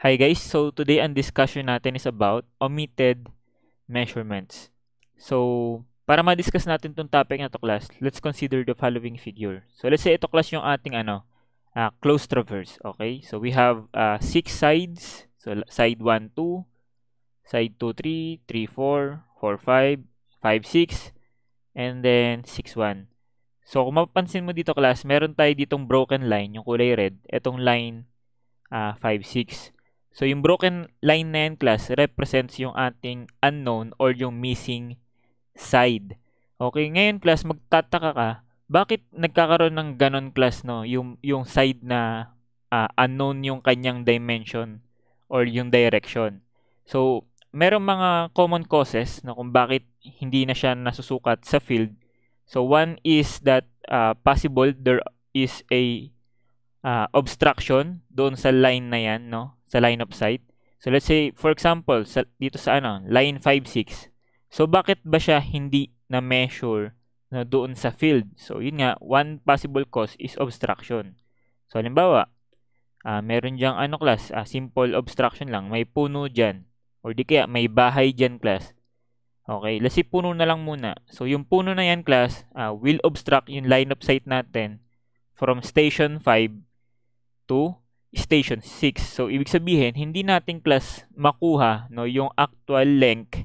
Hi guys, so today ang discussion natin is about omitted measurements. So, para ma-discuss natin itong topic na to class, let's consider the following figure. So, let's say ito class yung ating closed traverse, okay? So, we have 6 sides. So, side 1, 2, side 2, 3, 3, 4, 4, 5, 5, 6, and then 6, 1. So, kung mapapansin mo dito class, meron tayo ditong broken line, yung kulay red, itong line 5, 6. So, yung broken line na yan, class, represents yung ating unknown or yung missing side. Okay, ngayon, class, magtataka ka, bakit nagkakaroon ng ganon, class, no? Yung side na unknown yung kanyang dimension or yung direction. So, merong mga common causes na kung bakit hindi na siya nasusukat sa field. So, one is that possible there is a obstruction doon sa line na yan, no? Sa line of sight. So let's say, for example, dito sa line 5, 6. So bakit ba siya hindi na measure na doon sa field? So yun nga, one possible cause is obstruction. So halimbawa, meron diyang class, simple obstruction lang, may puno dyan. Or di kaya may bahay dyan, class. Okay, let's say puno na lang muna. So yung puno na yan, class, will obstruct yung line of sight natin from station 5 to station 6. So, ibig sabihin, hindi natin class makuha no, yung actual length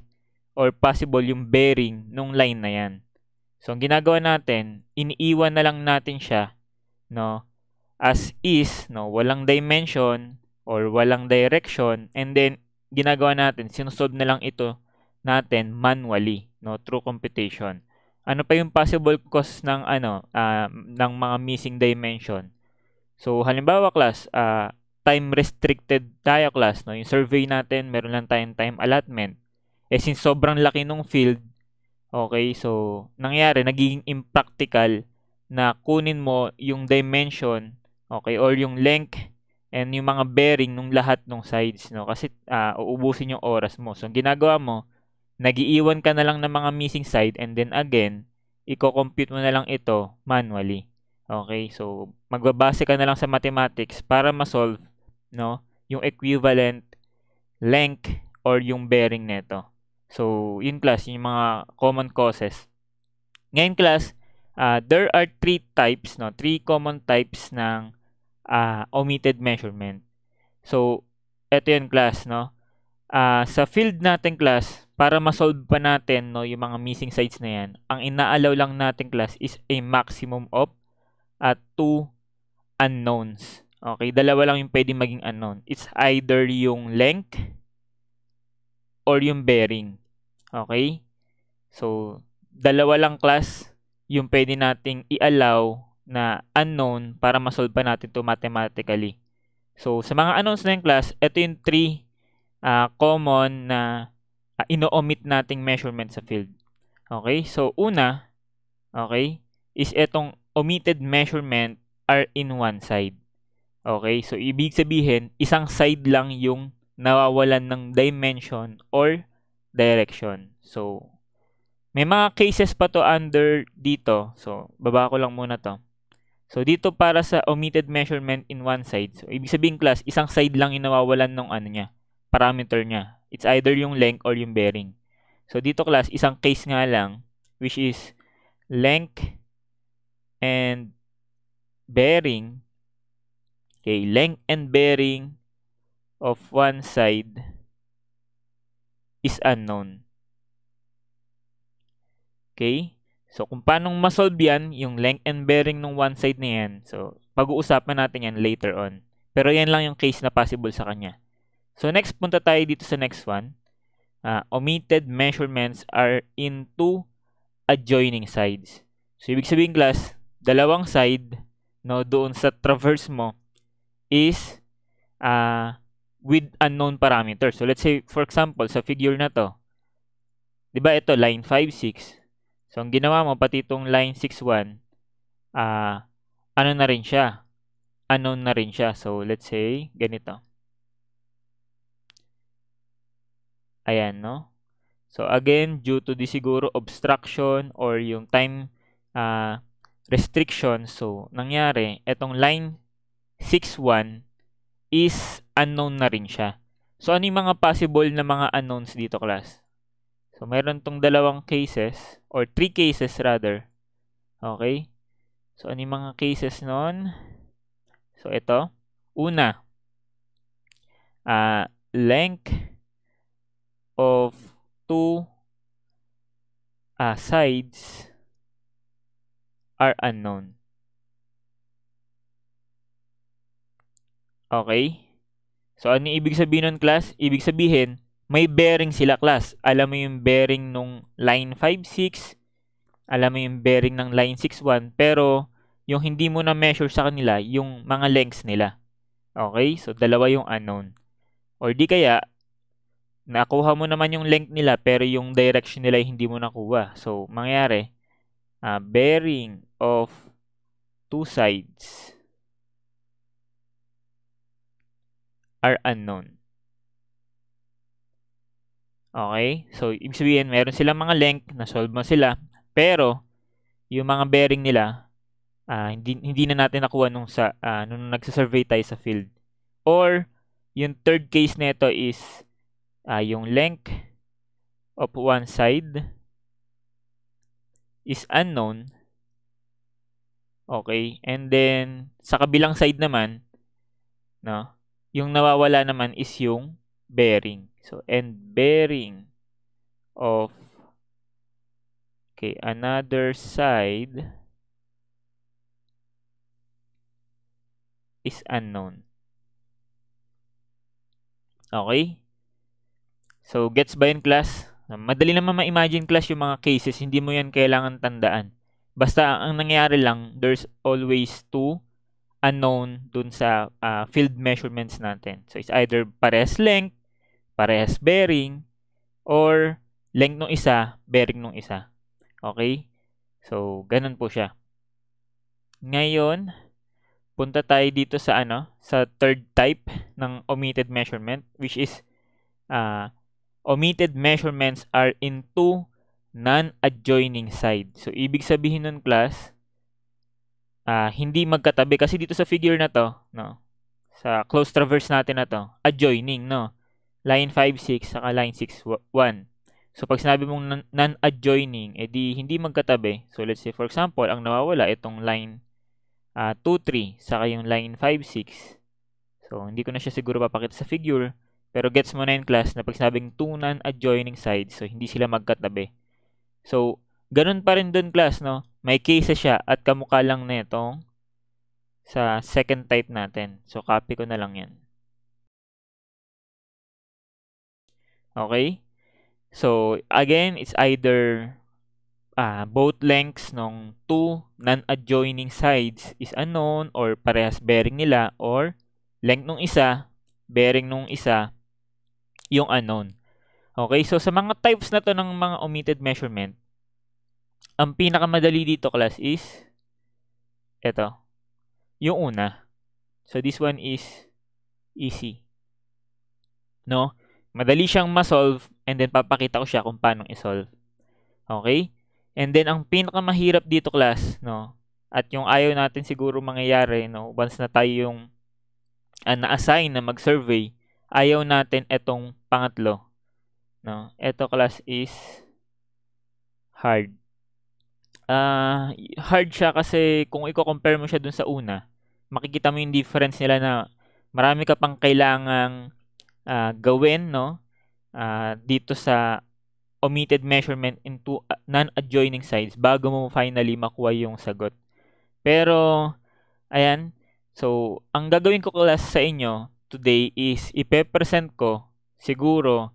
or possible yung bearing nung line na yan. So, ang ginagawa natin, iniiwan na lang natin siya no, as is, no, walang dimension or walang direction, and then ginagawa natin, sinusolve na lang ito natin manually, no, through computation. Ano pa yung possible cause ng ng mga missing dimension? So, halimbawa class, time restricted tayo class, no? Yung survey natin, meron lang tayong time allotment. Since sobrang laki nung field, okay, so, nangyari, nagiging impractical na kunin mo yung dimension, okay, or yung length and yung mga bearing nung lahat ng sides, no? Kasi, uubusin yung oras mo. So, ang ginagawa mo, nagiiwan ka na lang ng mga missing side and then again, i-compute mo na lang ito manually. Okay, so magbabase ka na lang sa mathematics para ma-solve no, yung equivalent length or yung bearing nito. So, yun class, yung mga common causes. Ngayon class, there are three common types ng omitted measurement. So, ito yun class, no? Sa field natin class, para ma-solve pa natin no, yung mga missing sides na yan, ang ina-allow lang natin class is a maximum of at 2 unknowns. Okay, dalawa lang yung pwedeng maging unknown. It's either yung length or yung bearing. Okay? So, dalawa lang class yung pwede nating i-allow na unknown para ma-solve pa natin to mathematically. So, sa mga unknowns na yung class, ito yung 3 common na ino-omit nating measurement sa field. Okay? So, una, okay, is itong omitted measurement are in one side. Okay, so ibig sabihin, isang side lang yung nawawalan ng dimension or direction. So, may mga cases pa to under dito. So, baba ko lang muna to. So, dito para sa omitted measurement in one side. So, ibig sabihin class, isang side lang yung nawawalan ng parameter niya. It's either yung length or yung bearing. So, dito class, isang case nga lang, which is length and bearing. Okay, length and bearing of one side is unknown. Okay? So, kung paano ma-solve yan, yung length and bearing ng one side na yan, so, pag-uusapan natin yan later on. Pero yan lang yung case na possible sa kanya. So, next, punta tayo dito sa next one. Omitted measurements are in 2 adjoining sides. So, ibig sabihin class, dalawang side no, doon sa traverse mo is with unknown parameters. So, let's say, for example, sa figure na to, di ba ito, line 5, 6. So, ang ginawa mo, pati itong line 6, 1, ano na rin siya? Unknown na rin siya. So, let's say, ganito. Ayan, no? So, again, due to the siguro obstruction or yung time restriction, so, nangyari, itong line 6, 1 is unknown na rin siya. So, ano yung mga possible na mga unknowns dito, class? So, meron tong dalawang cases, or 3 cases rather. Okay? So, ano yung mga cases nun? So, ito. Una, length of 2 sides are unknown. Okay? So, ano yung ibig sabihin nun, class? Ibig sabihin, may bearing sila, class. Alam mo yung bearing nung line 5-6, alam mo yung bearing ng line 6-1, pero yung hindi mo na measure sa kanila, yung mga lengths nila. Okay? So, dalawa yung unknown. Or di kaya, nakuha mo naman yung length nila, pero yung direction nila hindi mo nakuha. So, mangyayari, bearing of 2 sides are unknown. Okay? So, ibig sabihin, meron silang mga length, na-solve mo sila, pero yung mga bearing nila, hindi na natin nakuha nung nagsa-survey tayo sa field. Or, yung third case nito is, yung length of one side is unknown. Okay? And then, sa kabilang side naman, no, yung nawawala naman is yung bearing. So, and bearing of another side is unknown. Okay? So, gets ba yun, class? Madali naman ma-imagine, class, yung mga cases. Hindi mo yan kailangan tandaan. Basta, ang nangyayari lang, there's always 2 unknown dun sa field measurements natin. So, it's either parehas length, parehas bearing, or length nung isa, bearing nung isa. Okay? So, ganun po siya. Ngayon, punta tayo dito sa sa third type ng omitted measurement, which is omitted measurements are in 2 non-adjoining sides. So, ibig sabihin nun, class, hindi magkatabi. Kasi dito sa figure na to, no, sa close traverse natin na to, adjoining, no? Line 5-6 saka line 6-1. So, pag sinabi mong non-adjoining, edi hindi magkatabi. So, let's say, for example, ang nawawala itong line 2-3 saka yung line 5-6. So, hindi ko na siya siguro papakita sa figure. Pero gets mo na yun, class, na pag sinabing 2 non-adjoining sides, so hindi sila magkatabi. So, ganun pa rin dun, class, no? May cases siya at kamukha lang na itong sa second type natin. So, copy ko na lang yan. Okay? So, again, it's either both lengths ng 2 non-adjoining sides is unknown or parehas bearing nila, or length nung isa, bearing nung isa, yung unknown. Okay? So, sa mga types na to ng mga omitted measurement, ang pinakamadali dito, class, is ito. Yung una. So, this one is easy. No? Madali siyang ma-solve and then papakita ko siya kung paano i-solve. Okay? And then, ang pinakamahirap dito, class, no? At yung ayaw natin siguro mangyayari, no? Once na tayo yung na-assign na mag-survey, ayaw natin itong pangatlo. No? Ito, class, is hard. Hard siya kasi kung i-compare mo siya dun sa una, makikita mo yung difference nila na marami ka pang kailangang gawin, no? Dito sa omitted measurement into non-adjoining sides bago mo finally makuha yung sagot. Pero, ayan. So, ang gagawin ko, class, sa inyo today is ipe-present ko siguro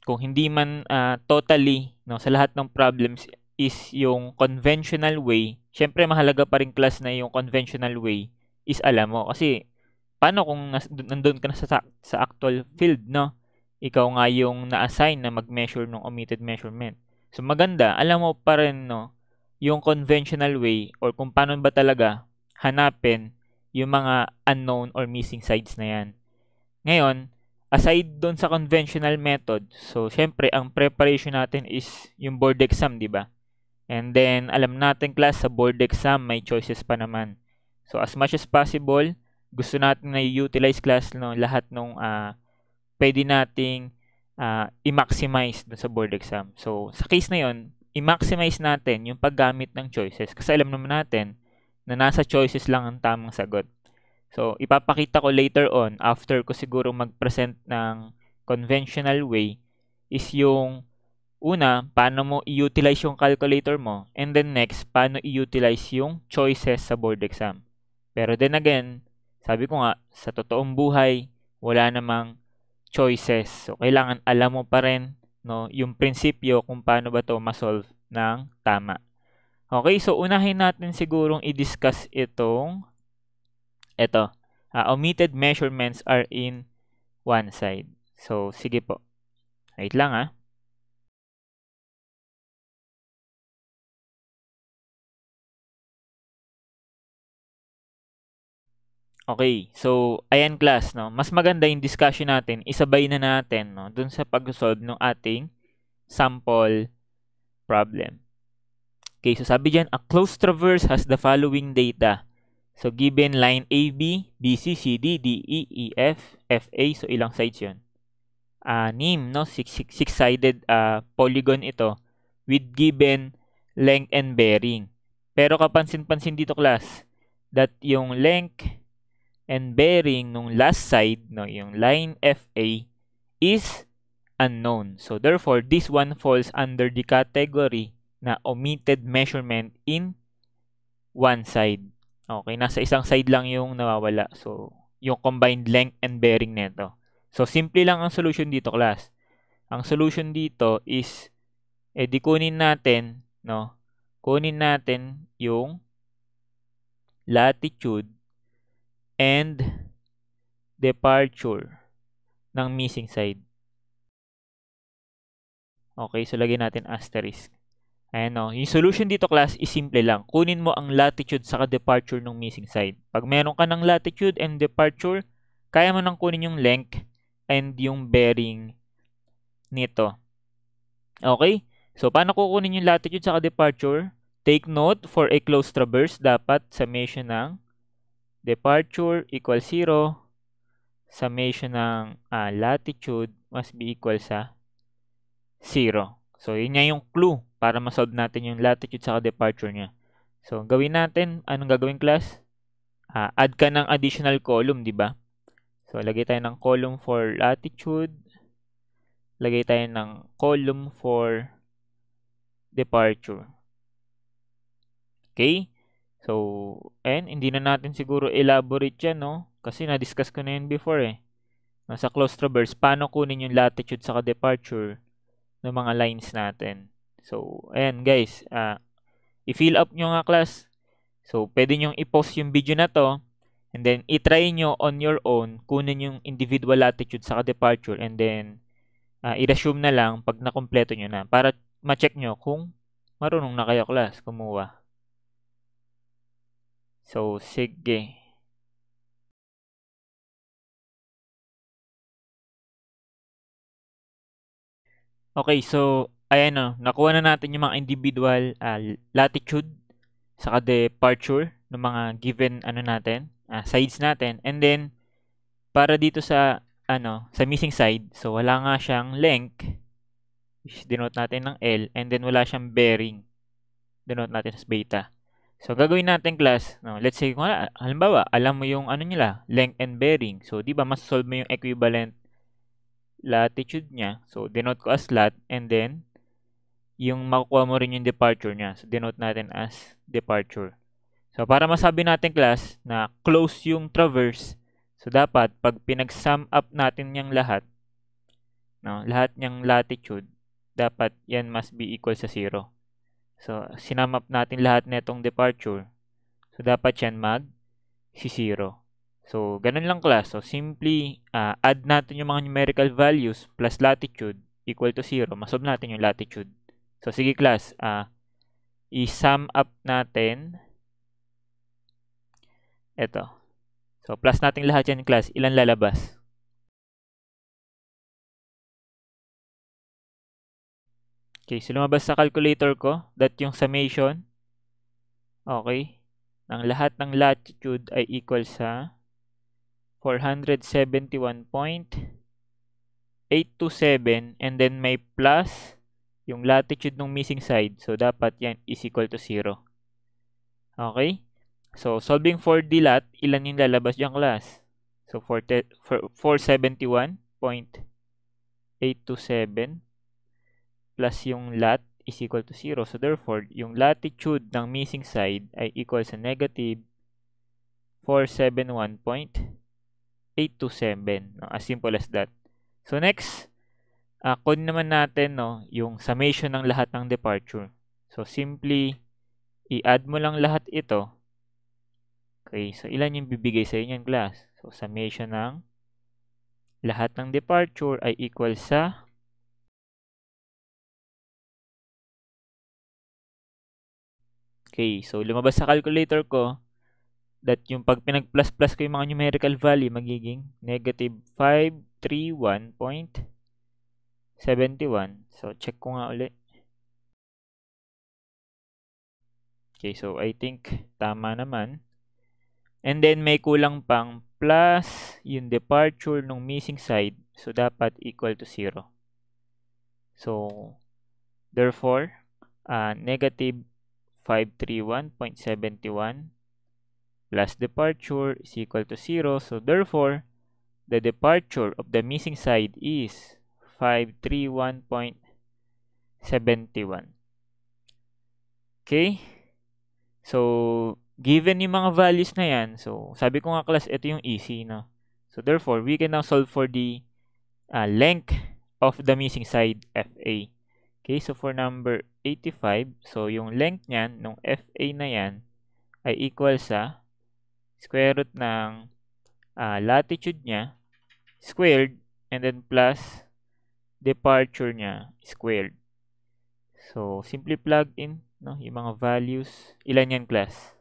kung hindi man totally, no, sa lahat ng problems is yung conventional way. Syempre, mahalaga pa rin, class, na yung conventional way is alam mo. Kasi, paano kung nandun ka na sa actual field, no? Ikaw nga yung na-assign na mag-measure ng omitted measurement. So, maganda, alam mo pa rin, no, yung conventional way or kung paano ba talaga hanapin yung mga unknown or missing sides na yan. Ngayon, aside doon sa conventional method, so, syempre, ang preparation natin is yung board exam, di ba? And then, alam natin, class, sa board exam, may choices pa naman. So, as much as possible, gusto natin na i-utilize class no, lahat ng pwede nating i-maximize dun sa board exam. So, sa case na yon, i-maximize natin yung paggamit ng choices kasi alam naman natin na nasa choices lang ang tamang sagot. So, ipapakita ko later on, after ko siguro mag-present ng conventional way, is yung una, paano mo i-utilize yung calculator mo, and then next, paano i-utilize yung choices sa board exam. Pero then again, sabi ko nga, sa totoong buhay, wala namang choices. So, kailangan alam mo pa rin no, yung prinsipyo kung paano ba to ma-solve ng tama. Okay, so unahin natin sigurong i-discuss itong omitted measurements are in one side. So, sige po. Wait lang Okay, so ayan class, no. Mas maganda yung discussion natin, isabay na natin no dun sa pag-solve ng ating sample problem. Okay, so sabi diyan, a closed traverse has the following data. So given line AB, BC, CD, DE, EF, FA, so ilang sides 'yon? 6, no? Six-sided polygon ito with given length and bearing. Pero kapansin-pansin dito class that yung length and bearing nung last side, no, yung line FA is unknown. So therefore, this one falls under the category na omitted measurement in one side. Okay, nasa isang side lang yung nawawala. So, yung combined length and bearing nito. So, simple lang ang solution dito, class. Ang solution dito is, di kunin natin, no? Kunin natin yung latitude and departure ng missing side. Okay, so lagyan natin asterisk. Ayan no, yung solution dito class is simple lang. Kunin mo ang latitude saka departure ng missing side. Pag meron ka ng latitude and departure, kaya mo nang kunin yung length and yung bearing nito. Okay? So, paano kukunin yung latitude saka departure? Take note, for a closed traverse, dapat summation ng departure equal 0. Summation ng latitude must be equal sa 0. So, yun nga yung clue para ma-solve natin yung latitude sa departure niya. So, gawin natin, anong gagawin class? Add ka ng additional column, di ba? So, lagay tayo ng column for latitude. Lagay tayo ng column for departure. Okay? So, and hindi na natin siguro elaborate yan, no? Kasi na-discuss ko na yun before Nasa closed traverse, paano kunin yung latitude sa departure ng mga lines natin. So, ayan guys, i-fill up nyo nga class. So, pwede nyo i-post yung video na to and then i-try nyo on your own kunin yung individual latitude sa departure and then i-resume na lang pag nakompleto nyo na para ma-check nyo kung marunong na kayo class kumuha. So, sige. Okay, so ayan nakuha na natin yung mga individual latitude saka departure ng mga given natin, sides natin. And then para dito sa sa missing side, so wala nga siyang length, which denote natin ng L, and then wala siyang bearing, denote natin as beta. So gagawin natin class, let's say kung halimbawa, alam mo yung nila, length and bearing. So di ba mas-solve mo yung equivalent latitude niya. So, denote ko as lat and then yung makukuha mo rin yung departure niya. So, denote natin as departure. So, para masabi natin class na close yung traverse, so dapat pag pinag-sum up natin yung lahat, lahat ng latitude, dapat yan must be equal sa 0. So, sinum up natin lahat netong departure. So, dapat yan si 0. So, ganun lang class. So, simply add natin yung mga numerical values plus latitude equal to 0. Masolve natin yung latitude. So, sige class. I-sum up natin. Ito. So, plus natin lahat yan class. Ilan lalabas? Okay. So, lumabas sa calculator ko that yung summation, okay, ng lahat ng latitude ay equal sa 471.827 and then may plus yung latitude ng missing side. So, dapat yan is equal to 0. Okay? So, solving for the lat, ilan yung lalabas dyan, class? So, 471.827 plus yung lat is equal to 0. So, therefore, yung latitude ng missing side ay equal sa negative 471.827. No? As simple as that. So, next, kunin naman natin yung summation ng lahat ng departure. So, simply, i-add mo lang lahat ito. Okay, so ilan yung bibigay sa inyo, class? So, summation ng lahat ng departure ay equal sa okay, so lumabas sa calculator ko that yung pag pinag-plus-plus ko yung mga numerical value, magiging negative 531.71. So, check ko nga ulit. Okay, so I think tama naman. And then, may kulang pang plus yung departure ng missing side. So, dapat equal to 0. So, therefore, negative 531.71 plus departure is equal to 0. So, therefore, the departure of the missing side is 531.71. Okay? So, given yung mga values na yan, so, sabi ko nga, class, ito yung easy, no? So, therefore, we can now solve for the length of the missing side, FA. Okay, so for number 85, so yung length niyan, nung FA na yan, ay equal sa square root ng latitude niya, squared, and then plus departure niya, squared. So, simply plug in yung mga values. Ilan yan, class?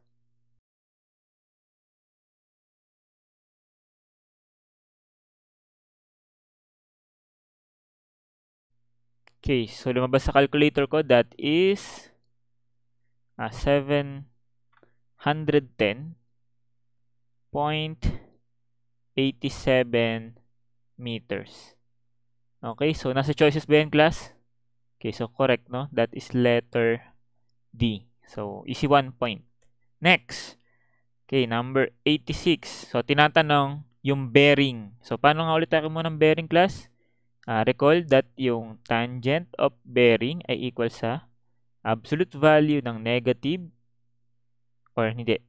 Okay, so lumabas sa calculator ko, that is 710.87 meters. Okay, so nasa choices ba yan, class? Okay, so correct, no? That is letter D. So, easy 1 point. Next. Okay, number 86. So, tinatanong yung bearing. So, paano nga ulit tayo mo ng bearing, class? Recall that yung tangent of bearing ay equal sa absolute value ng negative or hindi.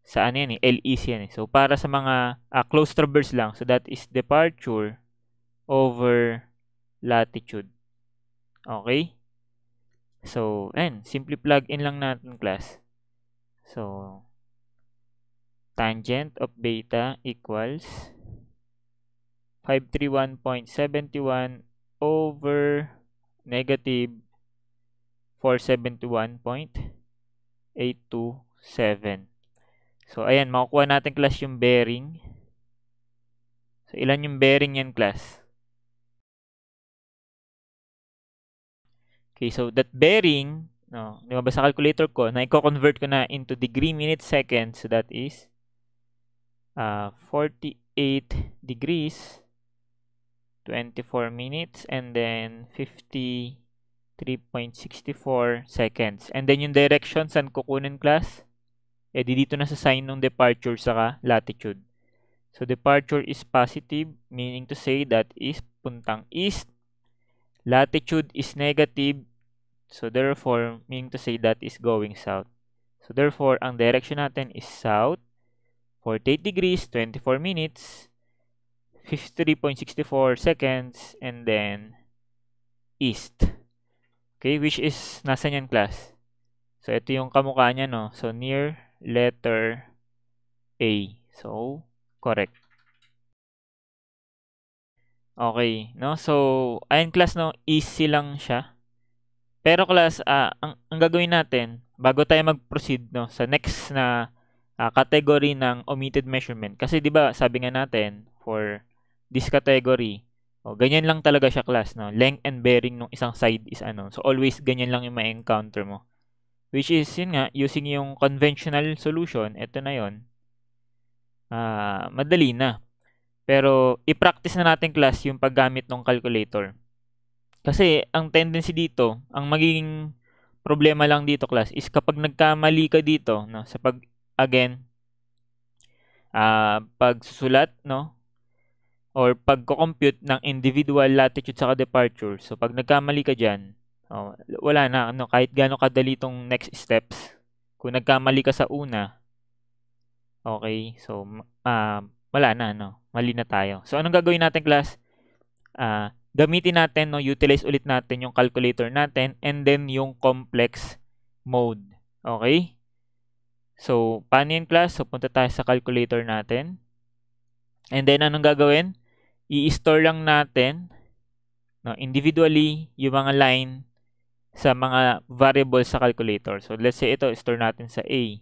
Saan yan eh? LEC yan eh. So, para sa mga closed traverse lang. So, that is departure over latitude. Okay? So, simply plug in lang natin, class. So, tangent of beta equals 531.71 over negative 471.827. So, ayan, makukuha natin, class, yung bearing. So, ilan yung bearing yan, class? Okay, so that bearing, lumabas sa calculator ko, na i-convert ko na into degree, minutes, seconds. So, that is 48 degrees, 24 minutes, and then 53.64 seconds. And then yung direction, saan kukunin, class? Dito na sa sign ng departure saka latitude. So, departure is positive, meaning to say that is puntang east. Latitude is negative, so therefore, meaning to say that is going south. So, therefore, ang direction natin is south, 48 degrees, 24 minutes, 53.64 seconds, and then east. Okay, which is, nasan yan, class? So, ito yung kamukha niya, no? So, near letter A. So, correct. Okay, no? So, ayun, class, no? Easy lang siya. Pero, class, ang gagawin natin, bago tayo mag-proceed, no, sa next na category ng omitted measurement. Kasi, di ba, sabi nga natin, for this category, ganyan lang talaga siya, class, no? Length and bearing ng isang side is ano. So, always ganyan lang yung ma-encounter mo. Which is, yun nga, using yung conventional solution, ito na yon. madali na. Pero i-practice na natin class yung paggamit ng calculator. Kasi ang tendency dito, ang magiging problema lang dito class is kapag nagkamali ka dito, no, sa pagsusulat, no, or pagko-compute ng individual latitude sa departure. So pag nagkamali ka diyan, wala na, ano, kahit gaano kadali tong next steps. Kung nagkamali ka sa una, okay, so wala na, no, mali na tayo. So anong gagawin natin class? Gamitin natin, no, utilize ulit natin yung calculator natin and then yung complex mode. Okay? So, paano yun class? So, punta tayo sa calculator natin. And then, anong gagawin? I-store lang natin, no, individually yung mga line sa mga variables sa calculator. So, let's say ito, store natin sa A,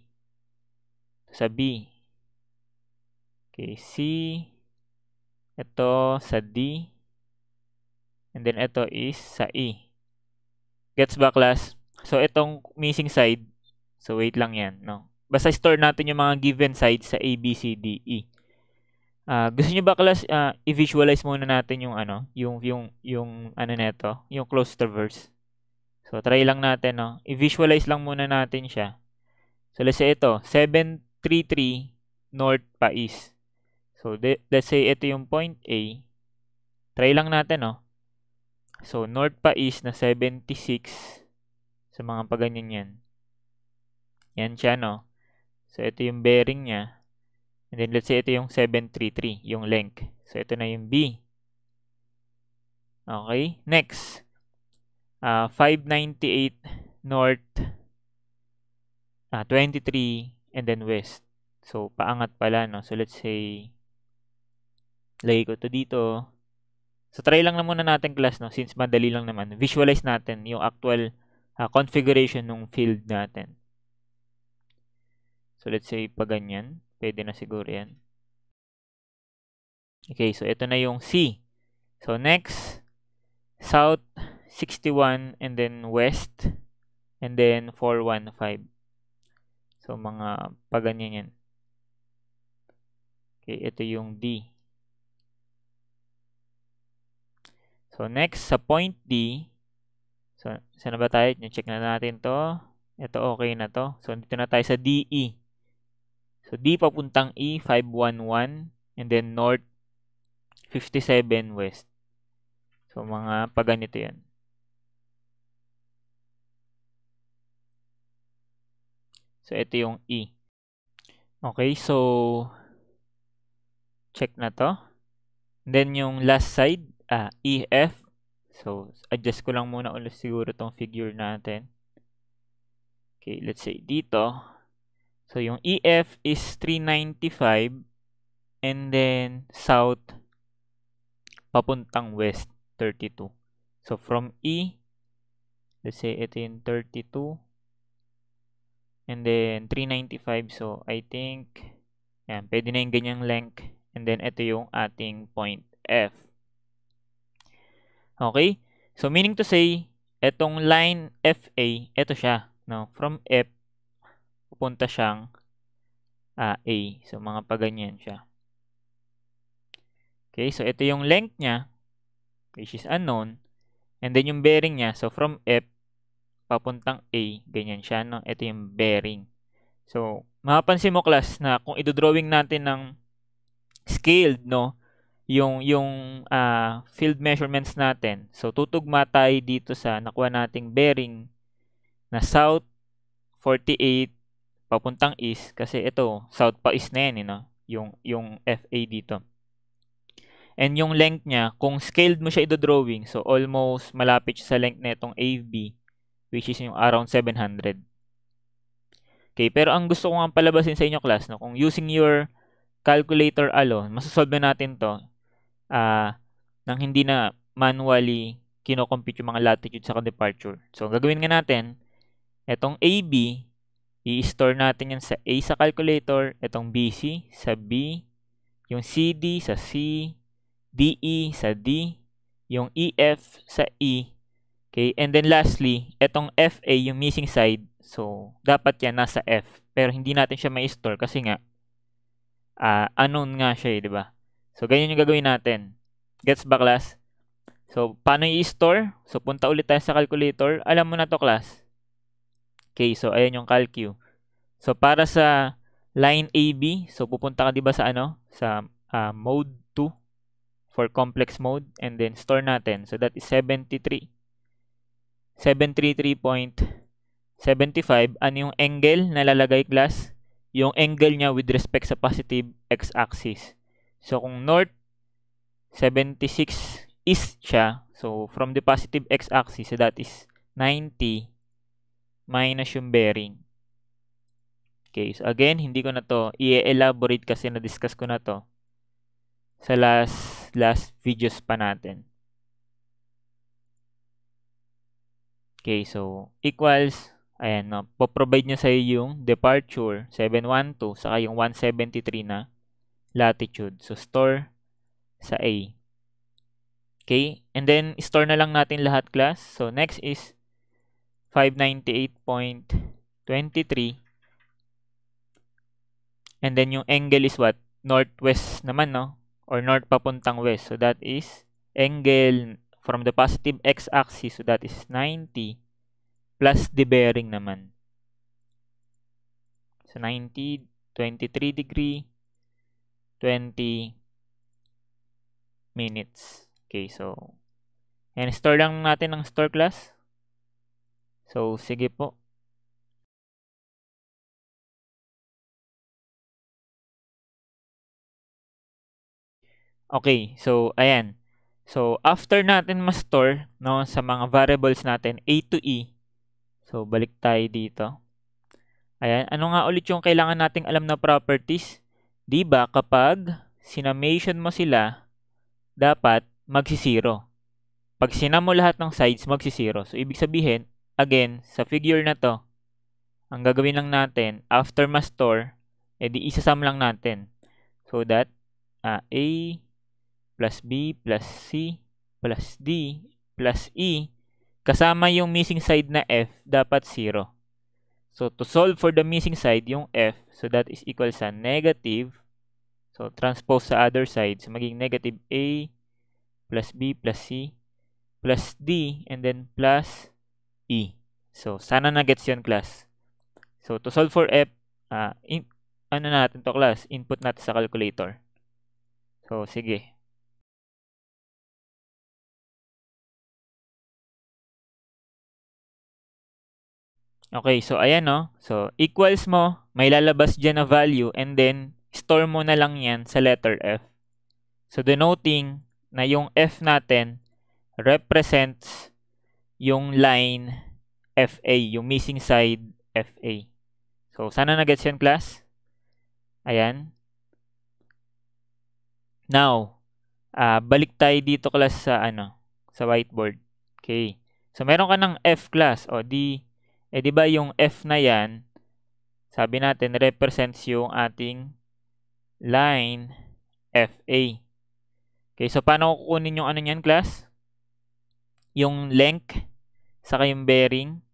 sa B, okay, C, ito sa D, and then ito is sa E. Gets ba class? So, itong missing side, so wait lang yan, no? Basta store natin yung mga given sides sa A, B, C, D, E. Gusto niyo ba class i-visualize muna natin yung ano, yung ano neto, yung closed traverse. So try lang natin, no. I-visualize lang muna natin siya. So let's say ito, 733 north pa east. So let's say ito yung point A. Try lang natin, no. So north pa east na 76 sa mga paganyan yan. Yan siya, no. So ito yung bearing niya. And then let's say ito yung 733, yung length. So ito na yung B. Okay, next. 598 north, 23 and then west. So paangat pala, no. So let's say lagay ko to dito. So try lang na muna natin class, no, since madali lang naman. Visualize natin yung actual configuration ng field natin. So let's say pa ganyan. Pwede na siguro yan. Okay, so ito na yung C. So next, south 61 and then west and then 415. So mga paganyan yan. Okay, ito yung D. So next, sa point D, so saan na ba tayo? Check na natin to. Ito okay na to. So dito na tayo sa DE. So D papuntang E, 511 and then north 57 west. So mga paganito yan. So ito yung E. Okay, so check na to. And then yung last side, EF. So adjust ko lang muna ulit siguro tong figure natin. Okay, let's say dito. So yung EF is 395 and then south papuntang west 32. So from E, let's say ito yung 32 and then 395. So I think yan, pwede na yung ganyang length and then ito yung ating point F. Okay? So meaning to say, etong line FA, ito siya, no? From F pupunta siyang A. So mga paganyan siya. Okay, so ito yung length niya, which is unknown. And then yung bearing niya, so from F papuntang A, ganyan siya, no? Ito yung bearing. So, mapapansin mo class na kung idodrawing natin ng scaled, no, yung field measurements natin. So, tutugma tayo dito sa nakuha nating bearing na south 48 papuntang east kasi ito south pa east na yan, no? Yung FA dito. And yung length niya, kung scaled mo siya idodrawing, so almost malapit siya sa length na itong AB, which is yung around 700. Okay, pero ang gusto ko nga palabasin sa inyo class, no, kung using your calculator alone, masasolve na natin to nang hindi na manually kino-compute yung mga latitude sa departure. So, gagawin nga natin, itong AB, i-store natin yan sa A sa calculator, itong BC sa B, yung CD sa C, DE sa D, yung EF sa E, okay, and then lastly, itong FA, yung missing side, so dapat yan nasa F, pero hindi natin siya ma-store kasi nga unknown nga siya, di ba? So, ganyan yung gagawin natin. Gets ba, class? So, paano i-store? So, punta ulit tayo sa calculator. Alam mo na to, class. Okay, so, ayan yung calcu. So, para sa line AB, so, pupunta ka, di ba, sa ano? Sa mode 2 for complex mode. And then, store natin. So, that is 733.75. Ano yung angle na lalagay, class? Yung angle niya with respect sa positive x-axis. So, kung north, 76 east siya. So, from the positive x-axis, so that is 90 minus yung bearing. Okay, so again, hindi ko na to i-elaborate kasi na-discuss ko na to sa last videos pa natin. Okay, so equals, ayan, no, po-provide niya sa'yo yung departure, 712, saka yung 173 na latitude. So, store sa A. Okay, and then store na lang natin lahat, class. So, next is 598.23. And then yung angle is what? Northwest naman, no? Or north papuntang west. So, that is angle from the positive x-axis. So, that is 90 plus the bearing naman. So, 90, 23 degree, 20 minutes. Okay, so, and store lang natin ng store, class. So, sige po. Okay, so, ayan. So, after natin ma-store, no, sa mga variables natin, A to E. So, balik tayo dito. Ayan, ano nga ulit yung kailangan nating alam na properties? Diba, kapag sinamation mo sila, dapat magsisiro. Pag sinam mo lahat ng sides, magsisiro. So, ibig sabihin, again, sa figure na to, ang gagawin lang natin, after ma-store, edi isasam lang natin. So that, A plus B plus C plus D plus E, kasama yung missing side na F, dapat 0. So, to solve for the missing side, yung F, so that is equal sa negative. So, transpose sa other side. So, maging negative A plus B plus C plus D and then plus E. So, sana na-gets yun, class. So, to solve for F, ano natin to, class? Input natin sa calculator. So, sige. Okay, so ayan, no? So, equals mo, may lalabas dyan na value and then store mo na lang yan sa letter F. So, denoting na yung F natin represents yung line FA, yung missing side FA. So, sana na-gets yan, class? Ayan. Now, balik tayo dito, class, sa sa whiteboard. Okay. So, meron ka ng F, class. O, di ba yung F na yan, sabi natin, represents yung ating line FA. Okay, so paano kukunin yung niyan, class? Yung length, saka yung bearing.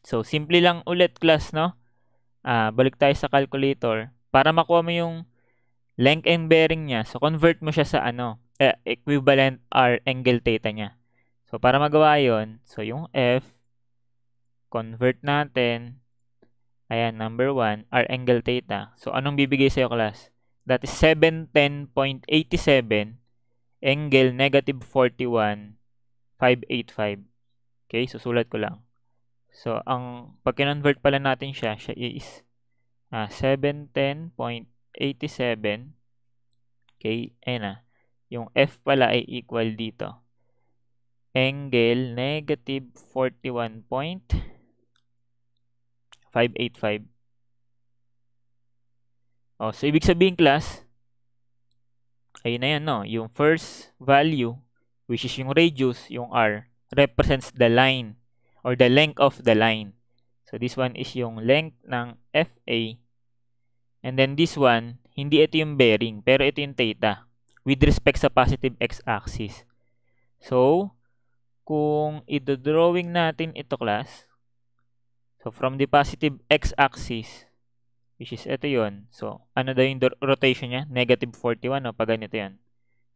So, simple lang ulit, class, no? Balik tayo sa calculator. Para makuha mo yung length and bearing niya, so convert mo siya sa equivalent R angle theta niya. So, para magawa yon, so yung F, convert natin, ayan, number 1, R angle theta. So, anong bibigay sa'yo, class? That is 710.87 angle negative 41.585. Okay, so sulat ko lang. So, pag kinonvert pala natin siya is 710.87. Okay, ayan na. Yung F pala ay equal dito. Angle negative 41.585. Oh, so ibig sabihin, class, ayun na yan, no? Yung first value, which is yung radius, yung R, represents the line or the length of the line. So, this one is yung length ng FA. And then this one, hindi ito yung bearing, pero ito yung theta with respect sa positive x-axis. So, kung i-drawing natin ito, class, so from the positive x-axis, which is ito yun. So, ano daw yung rotation niya? Negative 41, no? Pag ganito yan.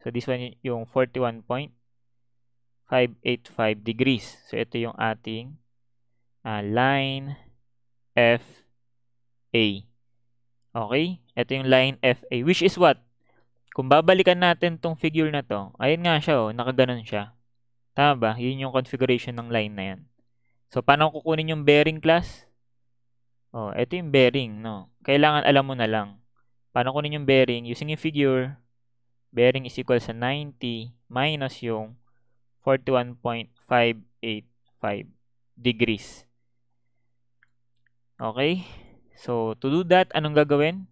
So, this one yung 41.585 degrees. So, ito yung ating line FA. Okay? Ito yung line FA, which is what? Kung babalikan natin tong figure na to, ayun nga siya, oh, nakaganon siya. Tama ba? Yun yung configuration ng line na yan. So, paano kukunin yung bearing, class? Oh, ito yung bearing, no? Kailangan alam mo na lang. Paano kunin yung bearing? Using yung figure, bearing is equal sa 90 minus yung 41.585 degrees. Okay? So, to do that, anong gagawin?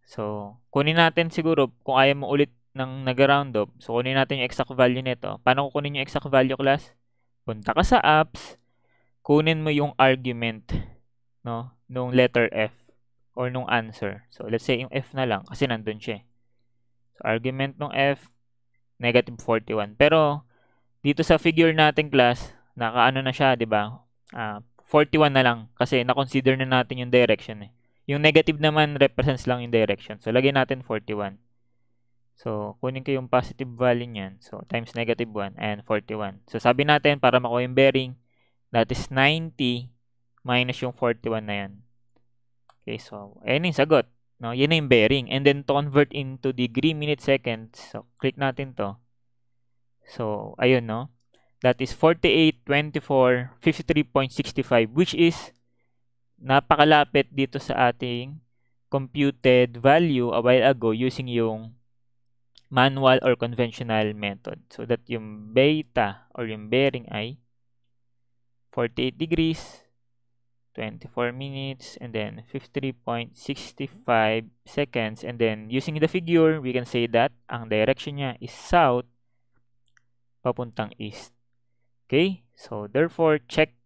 So, kunin natin siguro, kung ayaw mo ulit ng nag-round up, so kunin natin yung exact value nito. Paano kukunin yung exact value, class? Punta ka sa apps, kunin mo yung argument, no, nung letter F or nung answer. So, let's say yung F na lang kasi nandun siya. So, argument nung F, negative 41. Pero, dito sa figure natin, class, nakaano na siya, di ba? 41 na lang kasi na-consider na natin yung direction eh. Yung negative naman represents lang yung direction. So, lagyan natin 41. So, kunin ko yung positive value niyan. So, times negative 1 and 41. So, sabi natin para makuha yung bearing, that is 90 minus yung 41 na yan. Okay, so, ayun yung sagot. No? Yan na yung bearing. And then, to convert into degree, minute, seconds. So, click natin to. So, ayun, no? That is 48, 24, 53.65, which is napakalapit dito sa ating computed value a while ago using yung manual or conventional method. So that yung beta or yung bearing ay 48 degrees, 24 minutes, and then 53.65 seconds. And then using the figure, we can say that ang direction niya is south papuntang east. Okay? So therefore, check.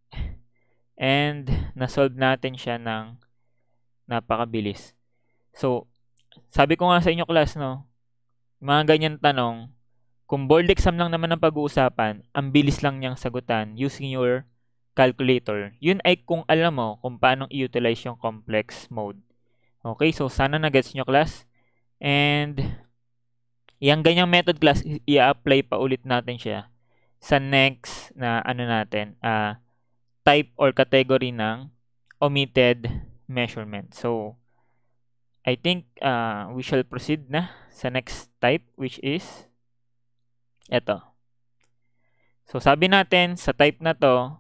And na-solve natin siya ng napakabilis. So, sabi ko nga sa inyo, class, no, mga ganyan tanong, kung board exam lang naman ang pag-uusapan, ang bilis lang niyang sagutan using your calculator. Yun ay kung alam mo kung paano i-utilize yung complex mode. Okay, so sana na-gets nyo, class. And, yung ganyang method, class, i-apply pa ulit natin siya sa next na ano natin, type or category ng omitted measurement. So, I think we shall proceed na sa next type, which is ito. So, sabi natin sa type na to,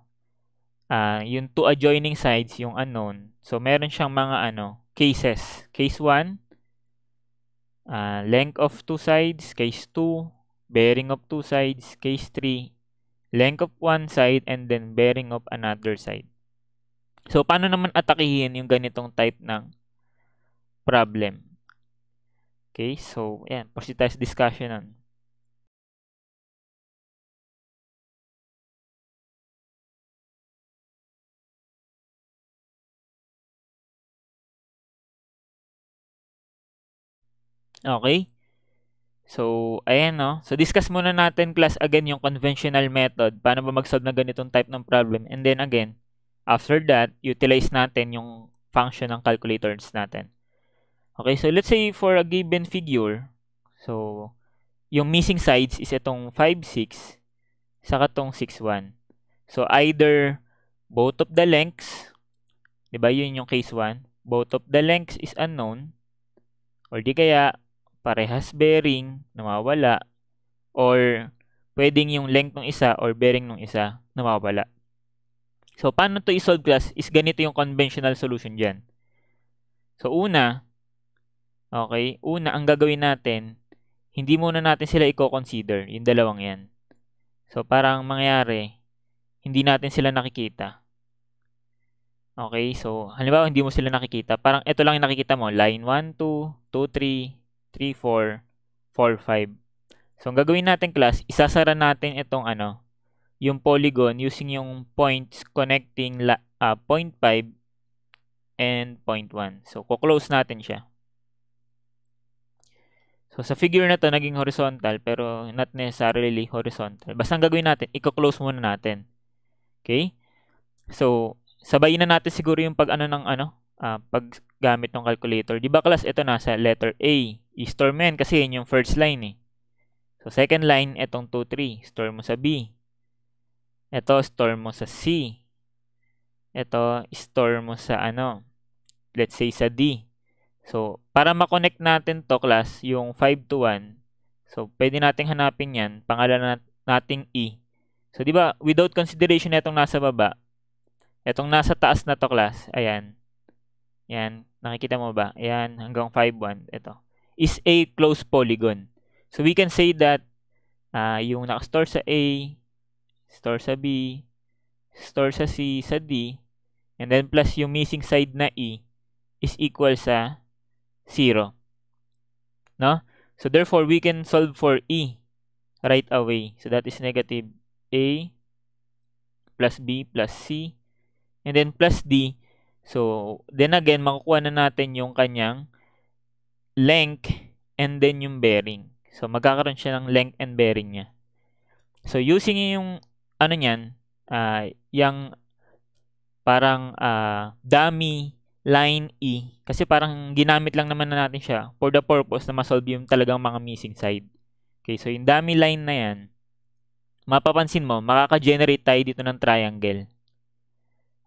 yung two adjoining sides, yung unknown. So, meron siyang mga cases. Case 1, length of two sides. Case 2, bearing of two sides. Case 3, length of one side and then bearing of another side. So, paano naman atakihin yung ganitong type ng problem? Okay, so, ayan, proceed tayo sa discussion nun. Okay? So, ayan, no? So, discuss muna natin, class, again, yung conventional method. Paano ba mag-solve na ganitong type ng problem? And then, again, after that, utilize natin yung function ng calculators natin. Okay, so let's say for a given figure, so, yung missing sides is itong 5, 6, saka itong 6, 1. So, either both of the lengths, di ba, yun yung case 1, both of the lengths is unknown, or di kaya, parehas bearing, nawawala, or pwedeng yung length ng isa or bearing ng isa, nawawala. So, paano to i-solve, class? Is ganito yung conventional solution dyan. So, una, ang gagawin natin, hindi muna natin sila i-consider, yung dalawang yan. So, parang mangyari, hindi natin sila nakikita. Okay, so, halimbawa, hindi mo sila nakikita. Parang ito lang yung nakikita mo, line 1, 2, 2, 3, 3, 4, 4, 5. So, ang gagawin natin, class, isasara natin itong yung polygon using yung points connecting 0.5 and 0.1. So, kuklose natin siya. So, sa figure na to naging horizontal pero not necessarily horizontal. Basta ang gagawin natin, i-close muna natin. Okay? So, sabayin na natin siguro yung pag ng paggamit ng calculator. Di ba class, ito nasa letter A. I-store mo yan kasi yun yung first line eh. So, second line, itong 2, 3. Store mo sa B. Ito, store mo sa C. Ito, store mo sa let's say sa D. So, para ma-connect natin to class, yung 5 to 1, so, pwede nating hanapin yan, pangalan nating E. So, di ba, without consideration na itong nasa baba, itong nasa taas na to class, ayan, yan, nakikita mo ba? Ayan, hanggang 5, 1, ito, is a closed polygon. So, we can say that yung nakastore sa A, store sa B, store sa C, sa D, and then plus yung missing side na E is equal sa 0. No? So, therefore, we can solve for E right away. So, that is negative A plus B plus C and then plus D. So, then again, makukuha na natin yung kanyang length and then yung bearing. So, magkakaroon siya ng length and bearing niya. So, using yung niyan, yung parang dummy line E, kasi parang ginamit lang naman na natin siya for the purpose na ma-solve yung talagang mga missing side. Okay, so yung dummy line na yan, mapapansin mo, makaka-generate tayo dito ng triangle.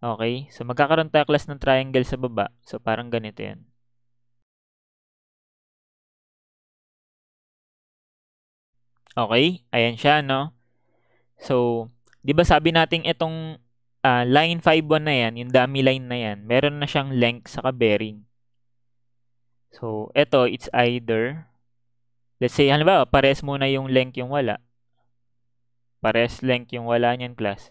Okay, so magkakaroon tayo class ng triangle sa baba. So parang ganito yan. Okay, ayan siya, no? So, di ba sabi natin itong line 5-1 na yan, yung dummy line na yan, meron na siyang length sa bearing. So, ito, it's either, let's say, halimbawa, pares muna yung length yung wala. Pares length yung wala niyan, class.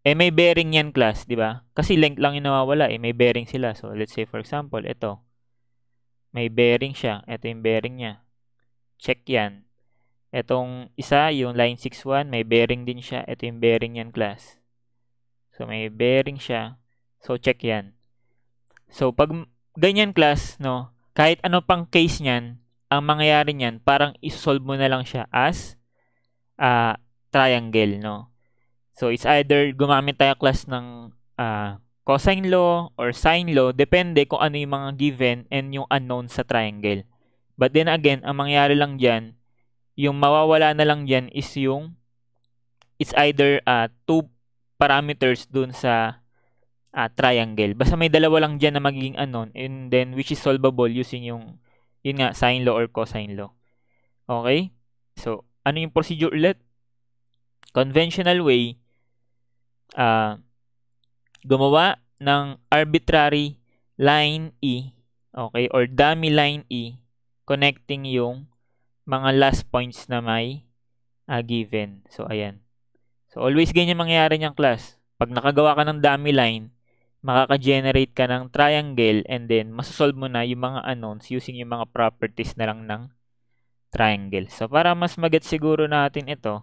May bearing yan, class, di ba? Kasi length lang yung nawawala, may bearing sila. So, let's say, for example, ito. May bearing siya. Ito yung bearing niya. Check yan. Itong isa, yung line 6-1, may bearing din siya. Ito yung bearing yan, class. So, may bearing siya. So, check yan. So, pag ganyan, class, no, kahit ano pang case niyan, ang mangyayari niyan, parang isolve mo na lang siya as triangle, no. So, it's either gumamit tayo class ng cosine law or sine law, depende kung ano yung mga given and yung unknown sa triangle. But then again, ang mangyayari lang dyan, yung mawawala na lang dyan is yung, it's either 2 parameters dun sa triangle. Basta may dalawa lang dyan na magiging unknown and then which is solvable using yung, yun nga, sine law or cosine law. Okay? So, ano yung procedure ulit? Conventional way, gumawa ng arbitrary line E, okay, or dummy line E, connecting yung mga last points na may given. So, ayan. So, always ganyan mangyayari niyang class. Pag nakagawa ka ng dummy line, makaka-generate ka ng triangle and then masosolve mo na yung mga unknowns using yung mga properties na lang ng triangle. So, para mas mag-get siguro natin ito,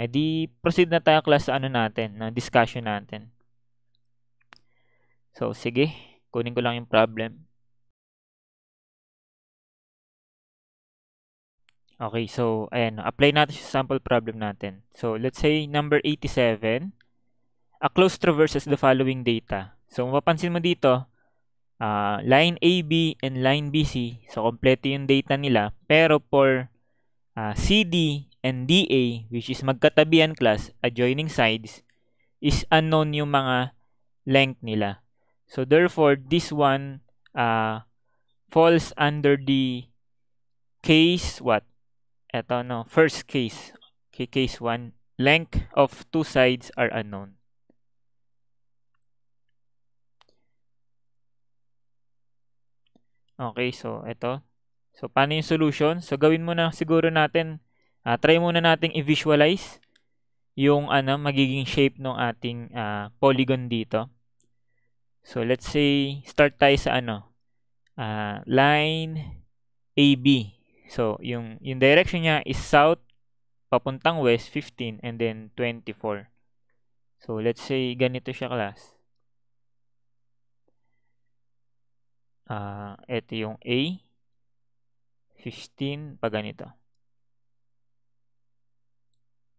di proceed na tayo class sa natin, na discussion natin. So, sige, kunin ko lang yung problem. Okay, so, ayan, apply natin sa sample problem natin. So, let's say number 87, a closed traverses the following data. So, mapapansin mo dito, line AB and line BC, so kompleto yung data nila, pero for CD and DA, which is magkatabihan class, adjoining sides, is unknown yung mga length nila. So, therefore, this one falls under the case, what? Ito, no, first case. Okay, case 1, length of 2 sides are unknown. Okay, so ito. So, paano yung solution? So, gawin muna siguro natin, try muna nating i-visualize yung magiging shape ng ating polygon dito. So, let's say, start tayo sa line AB. So, yung direction niya is south, papuntang west, 15, and then 24. So, let's say, ganito siya, class. Ito yung A, 15, pa ganito.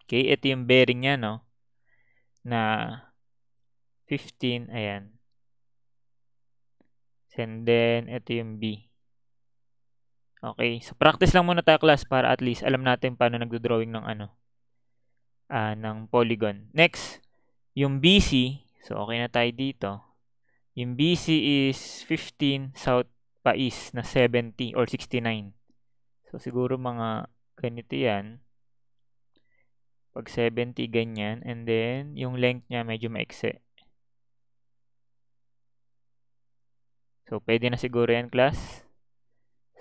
Okay, ito yung bearing niya, no? Na 15, ayan. And then, ito yung B. Okay, so practice lang muna tayo class para at least alam natin paano nagdo-drawing ng ng polygon. Next, yung BC. So, okay na tayo dito. Yung BC is 15 south pa east na 70 or 69. So, siguro mga ganito yan. Pag 70, ganyan. And then, yung length niya medyo maikse. So, pwede na siguro yan, class.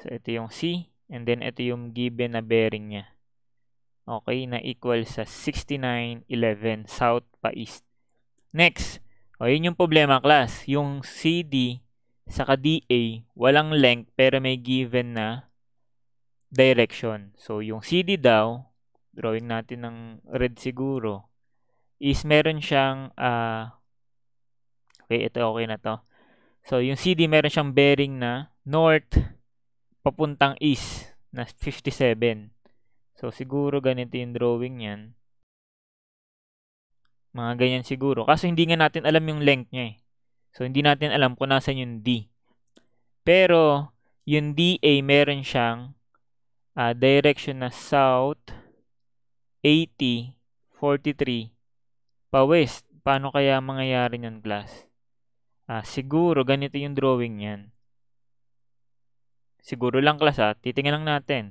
So, ito yung C. And then, ito yung given na bearing niya. Okay, na equal sa 69.11 south pa east. Next, yun yung problema, class. Yung CD saka DA, walang length pero may given na direction. So, yung CD daw, drawing natin ng red siguro, is meron siyang, okay, ito okay na to. So, yung CD meron siyang bearing na north papuntang east na 57. So, siguro ganito yung drawing niyan. Mga ganyan siguro. Kaso hindi nga natin alam yung length niya eh. So, hindi natin alam kung nasan yung D. Pero, yung DA meron siyang direction na south 80, 43 pa west. Paano kaya mangyayari niyan, class? Siguro ganito yung drawing niyan. Siguro lang, class, titingnan lang natin.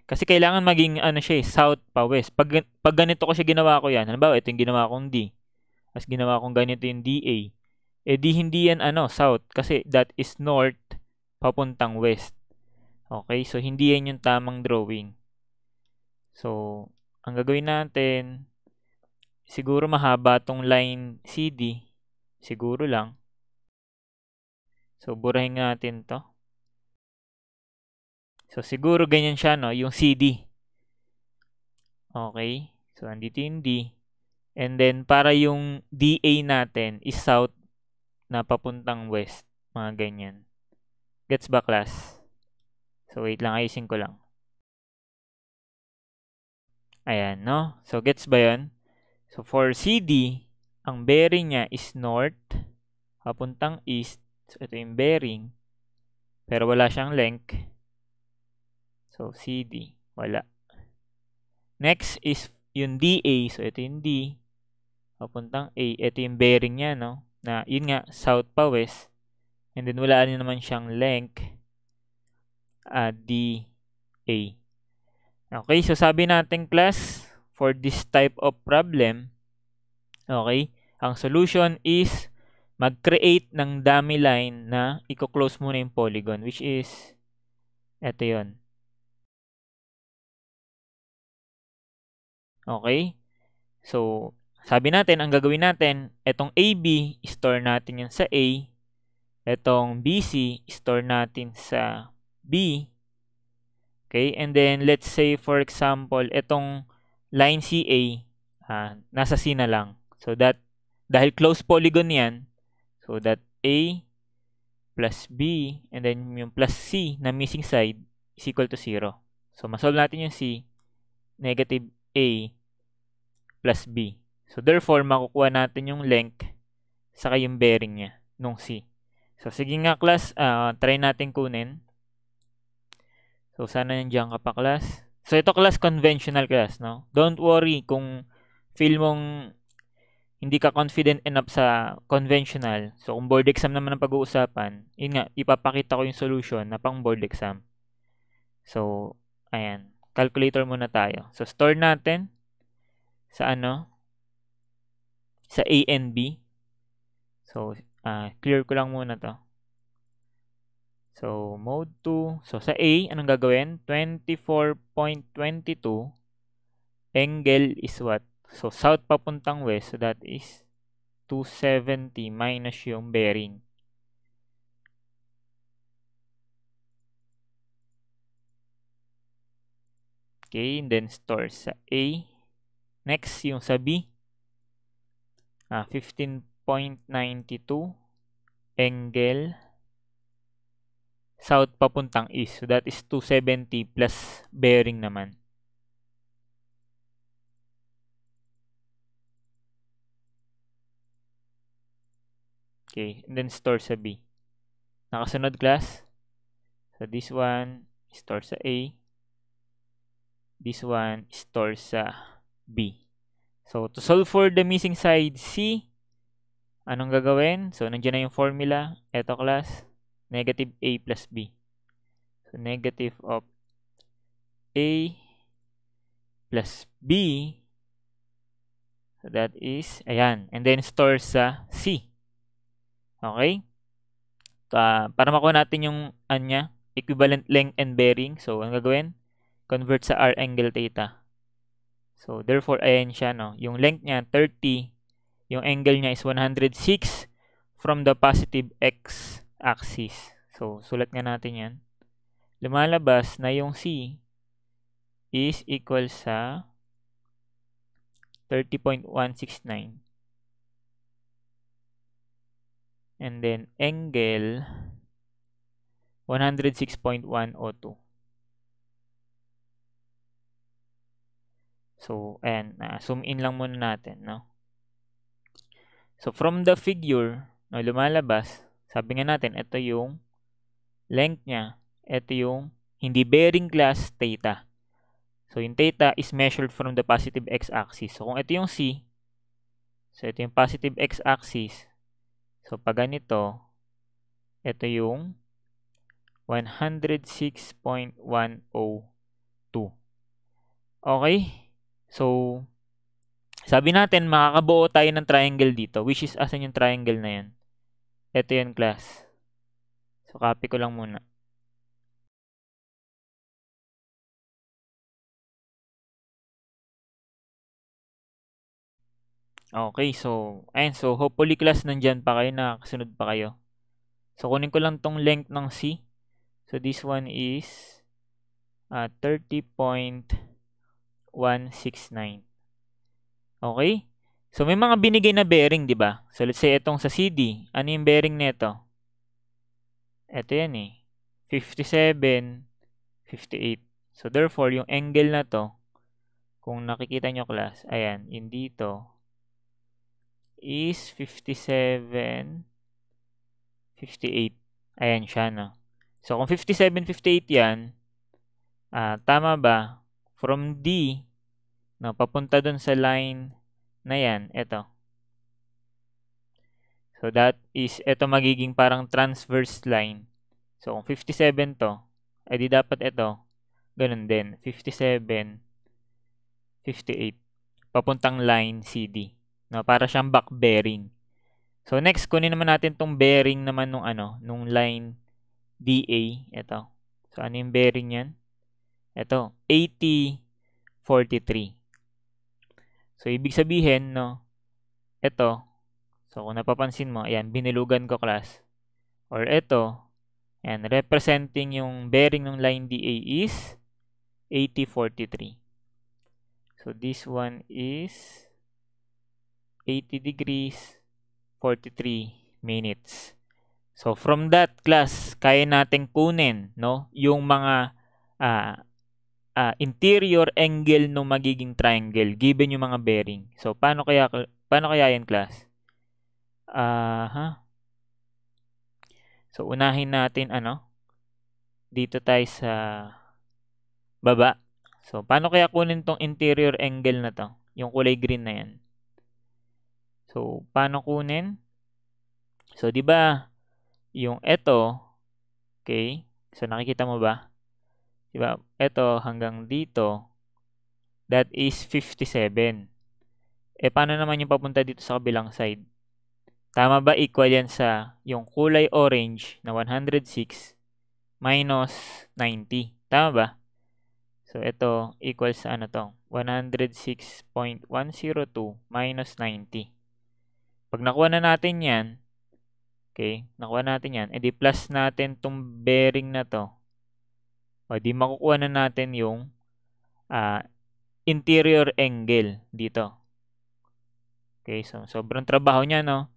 Kasi kailangan maging siya south pa west. Pag ganito ko siya ginawa ko yan, halimbawa ito yung ginawa kong D. Tapos ginawa kong ganito yung DA. Di hindi yan south kasi that is north papuntang west. Okay, so hindi yan yung tamang drawing. So, ang gagawin natin, siguro mahaba tong line CD. Siguro lang. So, burahin natin to. So, siguro ganyan siya, no? Yung CD. Okay. So, andito yung D. And then, para yung DA natin is south na papuntang west. Mga ganyan. Gets ba, class? So, wait lang. Ayusin ko lang. Ayan, no? So, gets ba yun? So, for CD, ang bearing niya is north, papuntang east. So, ito yung bearing. Pero wala siyang length. So, CD, wala. Next is yung DA. So, ito yung D. Papuntang A. Ito yung bearing niya, no? Na, yun nga, south pa west. And then, wala rin naman siyang length. DA. Okay, so sabi natin, class, for this type of problem, okay, ang solution is mag-create ng dummy line na i-close muna yung polygon, which is, ito yun. Okay? So, sabi natin, ang gagawin natin, itong AB, store natin yan sa A. Itong BC, store natin sa B. Okay? And then, let's say, for example, itong line CA, nasa C na lang. So, that, dahil close polygon yan, so that A plus B, and then yung plus C na missing side is equal to 0. So, masolve natin yung C, negative A plus B. So, therefore, makukuha natin yung length saka yung bearing niya nung C. So, sige nga, class, try natin kunin. So, sana nandiyan ka pa, class. So, ito, class, conventional, class, no? Don't worry kung feel mong hindi ka confident enough sa conventional. So, kung board exam naman ang pag-uusapan, yun nga, ipapakita ko yung solution na pang board exam. So, ayan. Calculator muna tayo. So, store natin sa sa A and B. So, clear ko lang muna to. So, mode 2. So, sa A, anong gagawin? 24.22. Angle is what? So, south papuntang west. So, that is 270 minus yung bearing. Okay, and then store sa A. Next, yung sa B. 15.92. Angle. South papuntang east. So, that is 270 plus bearing naman. Okay, and then store sa B. Nakasunod, class? So, this one, store sa A. This one, store sa B. So, to solve for the missing side C, anong gagawin? So, nandiyan na yung formula. Ito, class, negative A plus B. So, negative of A plus B. So, that is, ayan. And then, store sa C. Okay? Para makuha natin yung, equivalent length and bearing. So, ang gagawin? Convert sa R angle theta. So, therefore, ayan siya, no? Yung length niya, 30. Yung angle niya is 106 from the positive x-axis. So, sulat nga natin yan. Lumalabas na yung C is equal sa 30.169. And then, angle 106.102. So, ayan. Zoom in lang muna natin, no? So, from the figure, no, lumalabas, sabi nga natin, ito yung length niya. Ito yung hindi bearing class theta. So, yung theta is measured from the positive x-axis. So, kung ito yung C, so ito yung positive x-axis. So, pag ganito, ito yung 106.102. Okay? So, sabi natin, makakabuo tayo ng triangle dito, which is, asan yung triangle na yan? Ito yun, class. So, copy ko lang muna. Okay, so, ayun. So, hopefully, class, nandyan pa kayo, nakasunod pa kayo. So, kunin ko lang tong length ng C. So, this one is 30.169. Okay? So, may mga binigay na bearing, di ba? So, let's say, itong sa CD. Ano yung bearing nito? Ito yan eh. 57, 58. So, therefore, yung angle na to, kung nakikita nyo, class, ayan, yung dito, is 57, 58. Ayan siya, no? So, kung 57, 58 yan, tama ba? From D, no, papunta dun sa line na yan, ito. So, that is, ito magiging parang transverse line. So, kung 57 to, di dapat ito, ganun din. 57, 58. Papuntang line CD. No, para siyang back bearing. So, next, kunin naman natin tong bearing naman nung line DA. Ito. So, ano yung bearing yan? Ito, 80, 43. So, ibig sabihin, no, ito, so kung napapansin mo, ayan, binilugan ko, class. Or ito, ayan, representing yung bearing ng line DA is 80, 43. So, this one is 80 degrees, 43 minutes. So, from that, class, kaya nating kunin, no, yung mga interior angle ng magiging triangle given yung mga bearing. So, paano kaya yan, class? So, unahin natin, dito tayo sa baba. So, paano kaya kunin tong interior angle na to? Yung kulay green na yan. So, paano kunin? So, di ba yung ito, okay? So, nakikita mo ba? Di ba? Ito hanggang dito, that is 57. Paano naman yung papunta dito sa kabilang side? Tama ba? Equal yan sa yung kulay orange na 106 minus 90. Tama ba? So, ito equals sa ano to? 106.102 minus 90. Pag nakuha na natin yan, okay, nakuha natin yan, edi plus natin tong bearing na to. O di makukuha na natin yung interior angle dito. Okay, so sobrang trabaho niya, no?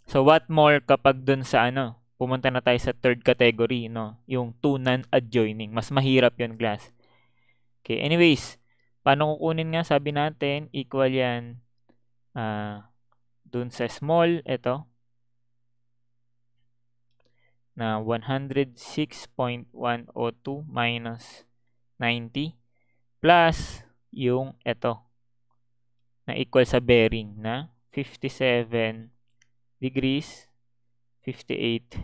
So, what more kapag dun sa pumunta na tayo sa third category, no? Yung two non-adjoining. Mas mahirap yun, class. Okay, anyways, paano kukunin nga? Sabi natin, equal yan dun sa small, ito. na 106.102 minus 90 plus yung ito na equal sa bearing na 57 degrees 58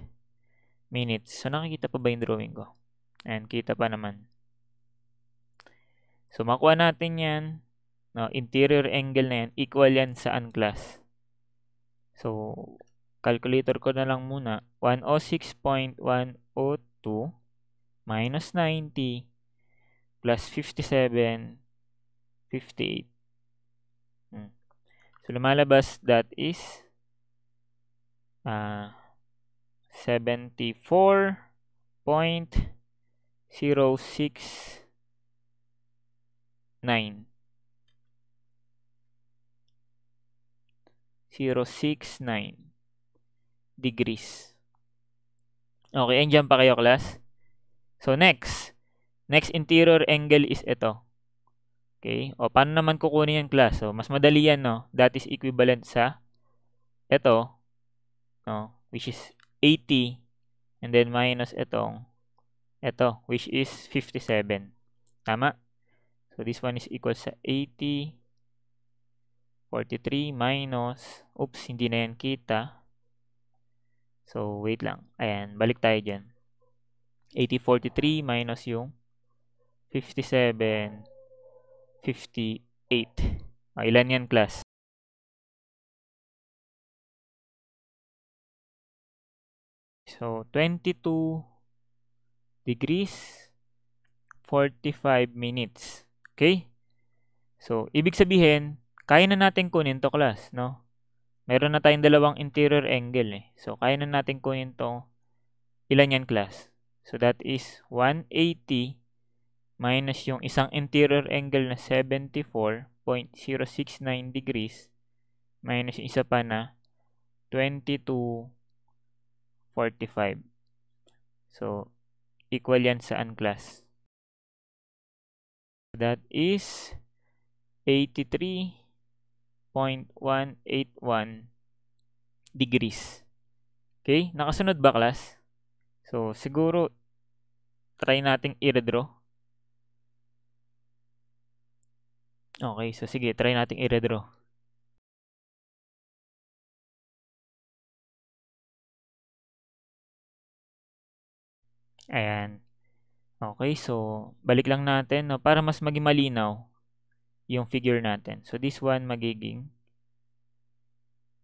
minutes. So, nakikita pa ba yung drawing ko? Ayan, kita pa naman. So, makuha natin yan. No, interior angle na yan, equal yan sa class. So, calculator ko na lang muna. 106.102 minus 90 plus 57, 58. So, lumalabas that is 74.069. 069 degrees. Okay, andyan pa kayo, class? So, next interior angle is ito. Okay, o paano naman kukunin yung class? So, mas madali yan, no? That is equivalent sa ito, no? Which is 80, and then minus ito, which is 57. Tama? So, this one is equal sa 80, 43 minus, oops, hindi na yan kita. So, wait lang. Ayan, balik tayo dyan. 80, 43 minus yung 57, 58. Ilan yan, class? So, 22 degrees, 45 minutes. Okay? So, ibig sabihin, kaya na natin kunin to, class, no? Meron na tayong dalawang interior angle, eh. So, kaya na natin kunin to. Ilan yan, class? So, that is 180 minus yung isang interior angle na 74.069 degrees minus yung isa pa na 22.45. So, equal yan saan, class? That is 83.181 degrees. Okay? Nakasunod ba, class? So, siguro, try nating i-redraw. Okay, so sige, try nating i-redraw. Ayan. Okay, so balik lang natin, no, para mas maging malinaw yung figure natin. So this one magiging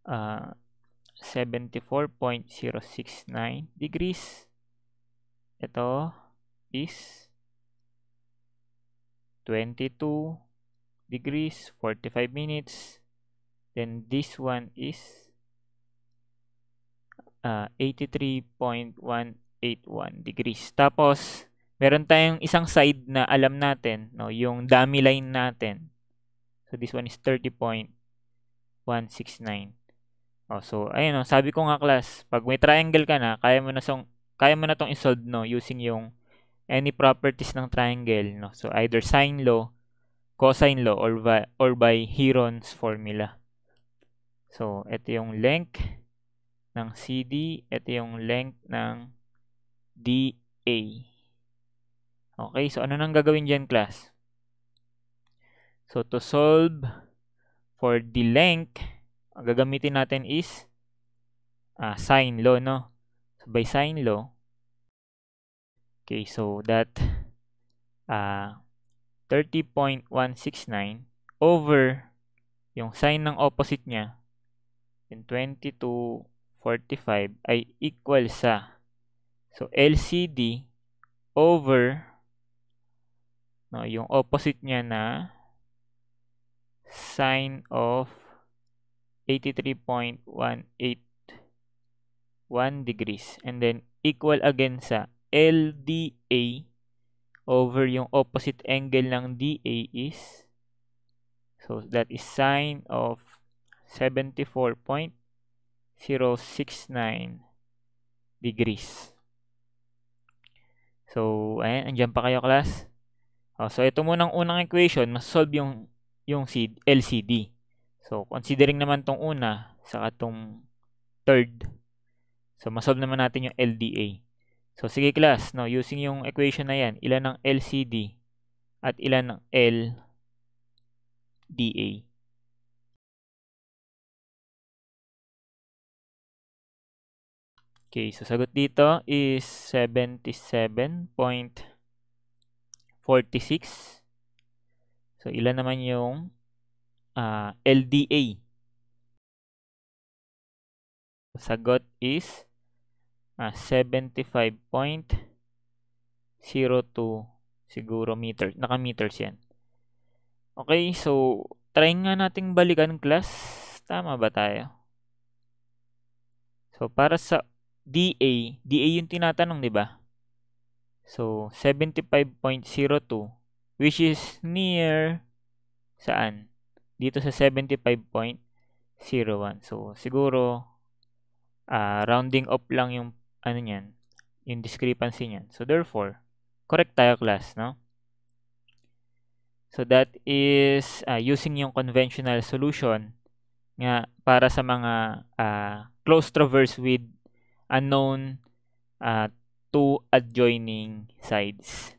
74.069 degrees. Ito is 22 degrees 45 minutes. Then this one is 83.181 degrees. Tapos meron tayong isang side na alam natin, no, yung dummy line natin. So this one is 30.169. So ayun, no, sabi ko nga, class, pag may triangle ka na, kaya mo na tong i-solve, no, using yung any properties ng triangle, no. So either sine law, cosine law, or by Heron's formula. So ito yung length ng CD, ito yung length ng DA. Okay, so ano nang gagawin dyan, class? So to solve for the length, ang gagamitin natin is sine law, no? So by sine law, okay, so that 30.169 over yung sine ng opposite niya, yung 22.45 ay equal sa, so LCD over, no, yung opposite niya na sine of 83.181 degrees, and then equal again sa LDA over yung opposite angle ng DA is, so that is sine of 74.069 degrees. So, ayan, andyan pa kayo, class? So, ito munang unang equation, mas-solve yung LCD. So, considering naman tong una, saka tong third. So, masolve naman natin yung LDA. So, sige class, no, using yung equation na yan, ilan ang LCD at ilan ang LDA? Okay, so sagot dito is 77.46. So, ilan naman yung LDA? Sagot is 75.02 siguro meter. Naka-meters yan. Okay, so try nga nating balikan class. Tama ba tayo? So, para sa DA yung tinatanong, di ba? So, 75.02, which is near saan? Dito sa 75.01. So, siguro, rounding up lang yung, ano niyan, yung discrepancy niyan. So, therefore, correct tayo class, no? So, that is using yung conventional solution nga para sa mga closed traverse with unknown two adjoining sides.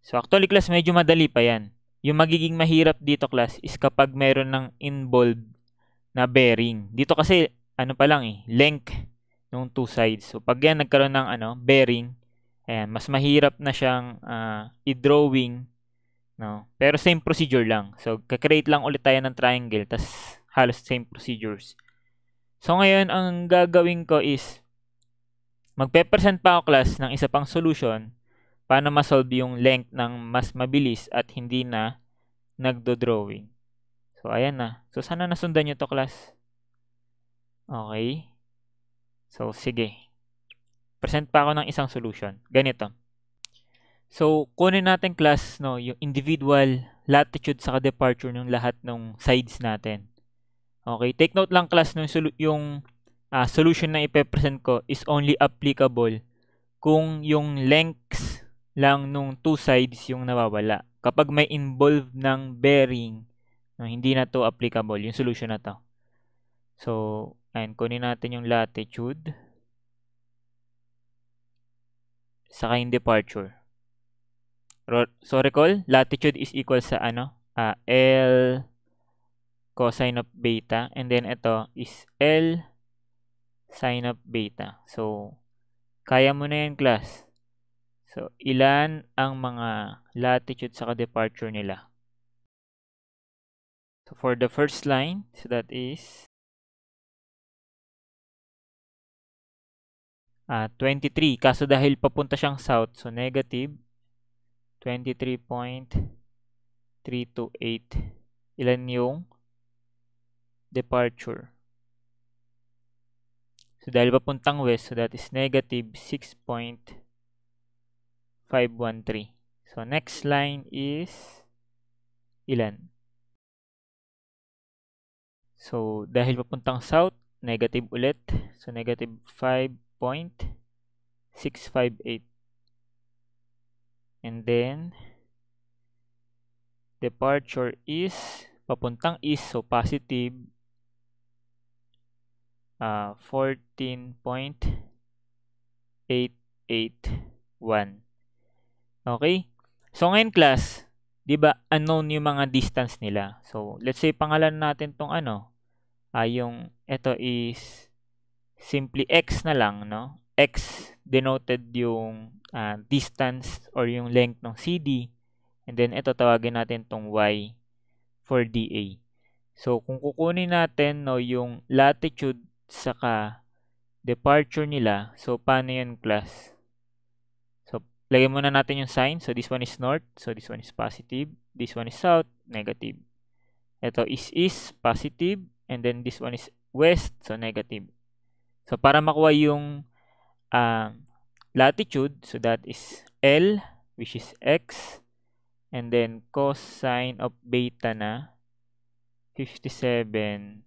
So actually class, medyo madali pa yan. Yung magiging mahirap dito class is kapag meron ng involved na bearing. Dito kasi ano pa lang length ng two sides. So pag yan nagkaroon ng bearing, ayan, mas mahirap na siyang i-drawing, no? Pero same procedure lang. So ka-create lang ulit tayo ng triangle, tas halos same procedures. So ngayon ang gagawin ko is magpe-present pa ako class ng isa pang solution paano ma-solve yung length ng mas mabilis at hindi na nagdo-drawing. So, ayan na. So, sana nasundan nyo to class. Okay. So, sige. Present pa ako ng isang solution. Ganito. So, kunin natin class, no, yung individual latitude sa departure ng lahat ng sides natin. Okay. Take note lang class, yung solution na ipe-present ko is only applicable kung yung lengths lang nung two sides yung nawawala. Kapag may involved ng bearing, no, hindi na to applicable, yung solution na to. So, ayan, kunin natin yung latitude saka yung departure. So, recall, latitude is equal sa L cosine of beta, and then ito is L sine of beta. So, kaya mo na yan class. So, ilan ang mga latitude saka departure nila? So, for the first line, so that is 23. Kaso dahil papunta siyang south, so negative 23.328. Ilan yung departure? So, dahil papuntang west, so that is negative 6.513. So, next line is ilan? So, dahil papuntang south, negative ulit. So, negative 5.658. And then, departure is papuntang east, so positive 14.881. Okay? So, ngayon class, di ba unknown yung mga distance nila. So, let's say pangalan natin tong yung ito is simply x na lang, no? X denoted yung distance or yung length ng CD. And then, ito tawagin natin tong y for DA. So, kung kukunin natin no, yung latitude saka departure nila, so paano yun class? So, lagay muna natin yung sign. So, this one is north. So, this one is positive. This one is south, negative. Ito is positive. And then, this one is west, so negative. So, para makuha yung latitude, so that is L, which is x. And then, cosine of beta na 57,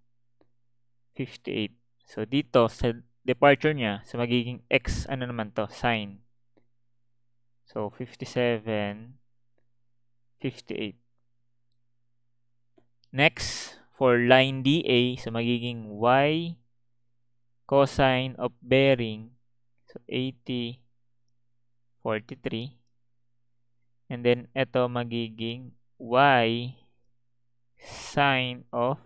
58. So, dito, sa departure niya, so magiging x, ano naman to, sine. So, 57, 58. Next, for line DA, so magiging y cosine of bearing, so 80, 43. And then, ito magiging y sine of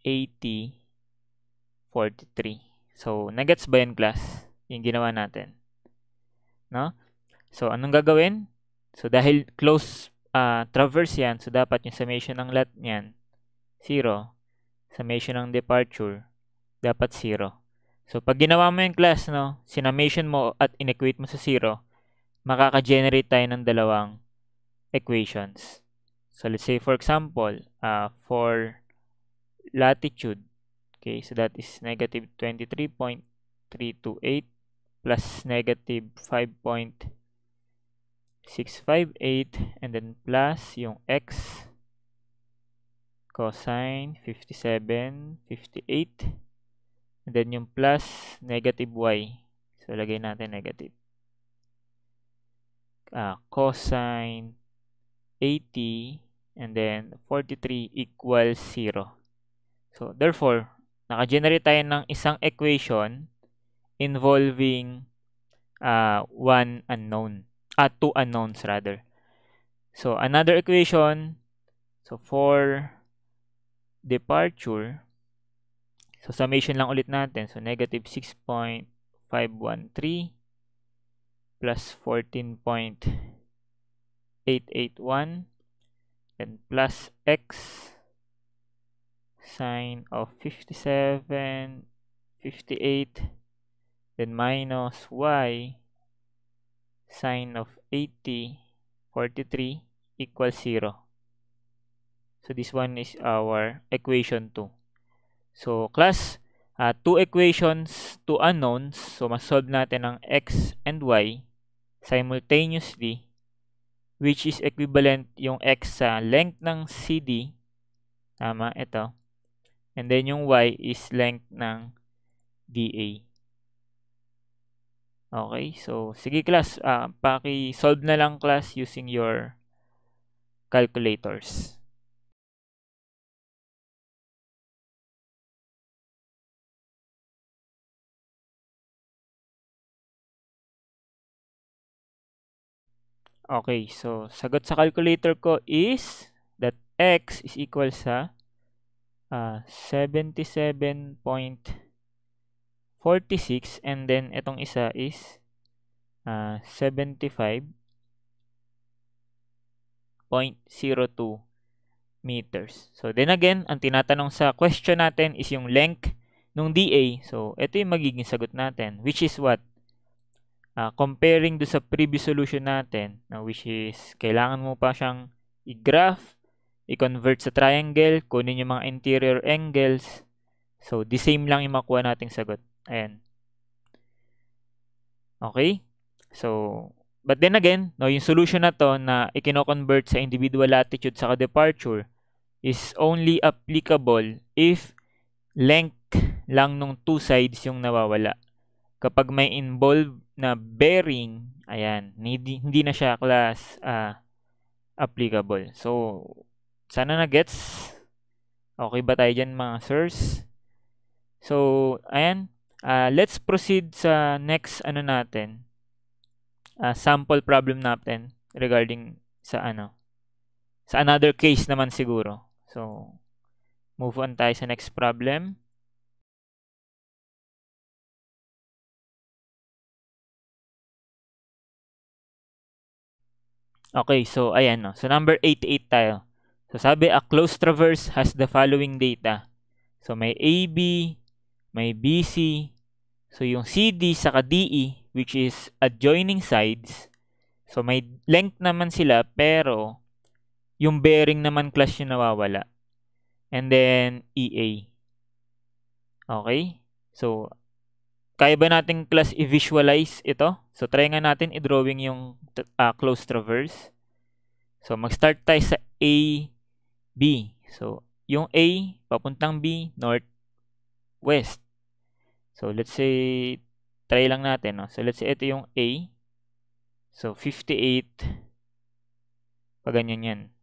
80, 43. So, nagets ba yan, class? Yung ginawa natin. No? So, anong gagawin? So, dahil close traverse yan, so dapat yung summation ng lahat niyan, 0. Summation ng departure, dapat 0. So, pag ginawa mo yung class, no, sinummation mo at inequate mo sa 0, makaka-generate tayo ng dalawang equations. So, let's say, for example, for latitude, okay, so that is negative 23.328 plus negative 5.658 and then plus yung x cosine 57, 58 and then yung plus negative y. So, lagay natin negative. Cosine 80 and then 43 equals 0. So, therefore, naka-generate tayo ng isang equation involving two unknowns rather. So, another equation, so for departure, so summation lang ulit natin. So, negative 6.513 plus 14.881 and plus x sine of 57, 58, then minus y sine of 80, 43 equals 0. So, this one is our equation 2. So, class, two equations, two unknowns. So, mas-solve natin ang x and y simultaneously, which is equivalent yung x sa length ng CD. Tama, ito. And then yung y is length ng DA. Okay, so sige class, paki-solve na lang class using your calculators. Okay, so sagot sa calculator ko is that x is equal sa 77.46 and then itong isa is 75.02 meters. So then again, ang tinatanong sa question natin is yung length ng DA. So ito yung magiging sagot natin, which is what? Comparing do sa previous solution natin, which is kailangan mo pa siyang i-graph, i-convert sa triangle, kunin yung mga interior angles. So, the same lang yung makuha nating sagot. Ayan. Okay? So, but then again, yung solution na to na ikino-convert sa individual latitude sa departure is only applicable if length lang nung two sides yung nawawala. Kapag may involved na bearing, ayan, hindi na siya class applicable. So, sana na-gets. Okay ba tayo dyan mga sirs? So, ayan. Let's proceed sa next natin. Sample problem natin regarding sa sa another case naman siguro. So, move on tayo sa next problem. Okay, so ayan no. So number 88 tayo. So sabi a closed traverse has the following data. So may AB, may BC. So yung CD saka DE which is adjoining sides. So may length naman sila pero yung bearing naman class yung nawawala. And then EA. Okay? So kaya ba nating class i-visualize ito? So try nga natin i-drawing yung closed traverse. So, mag-start tayo sa A, B. So, yung A, papuntang B, north, west. So, let's say, try lang natin. No? So, let's say, ito yung A. So, 58. Paganyan yan.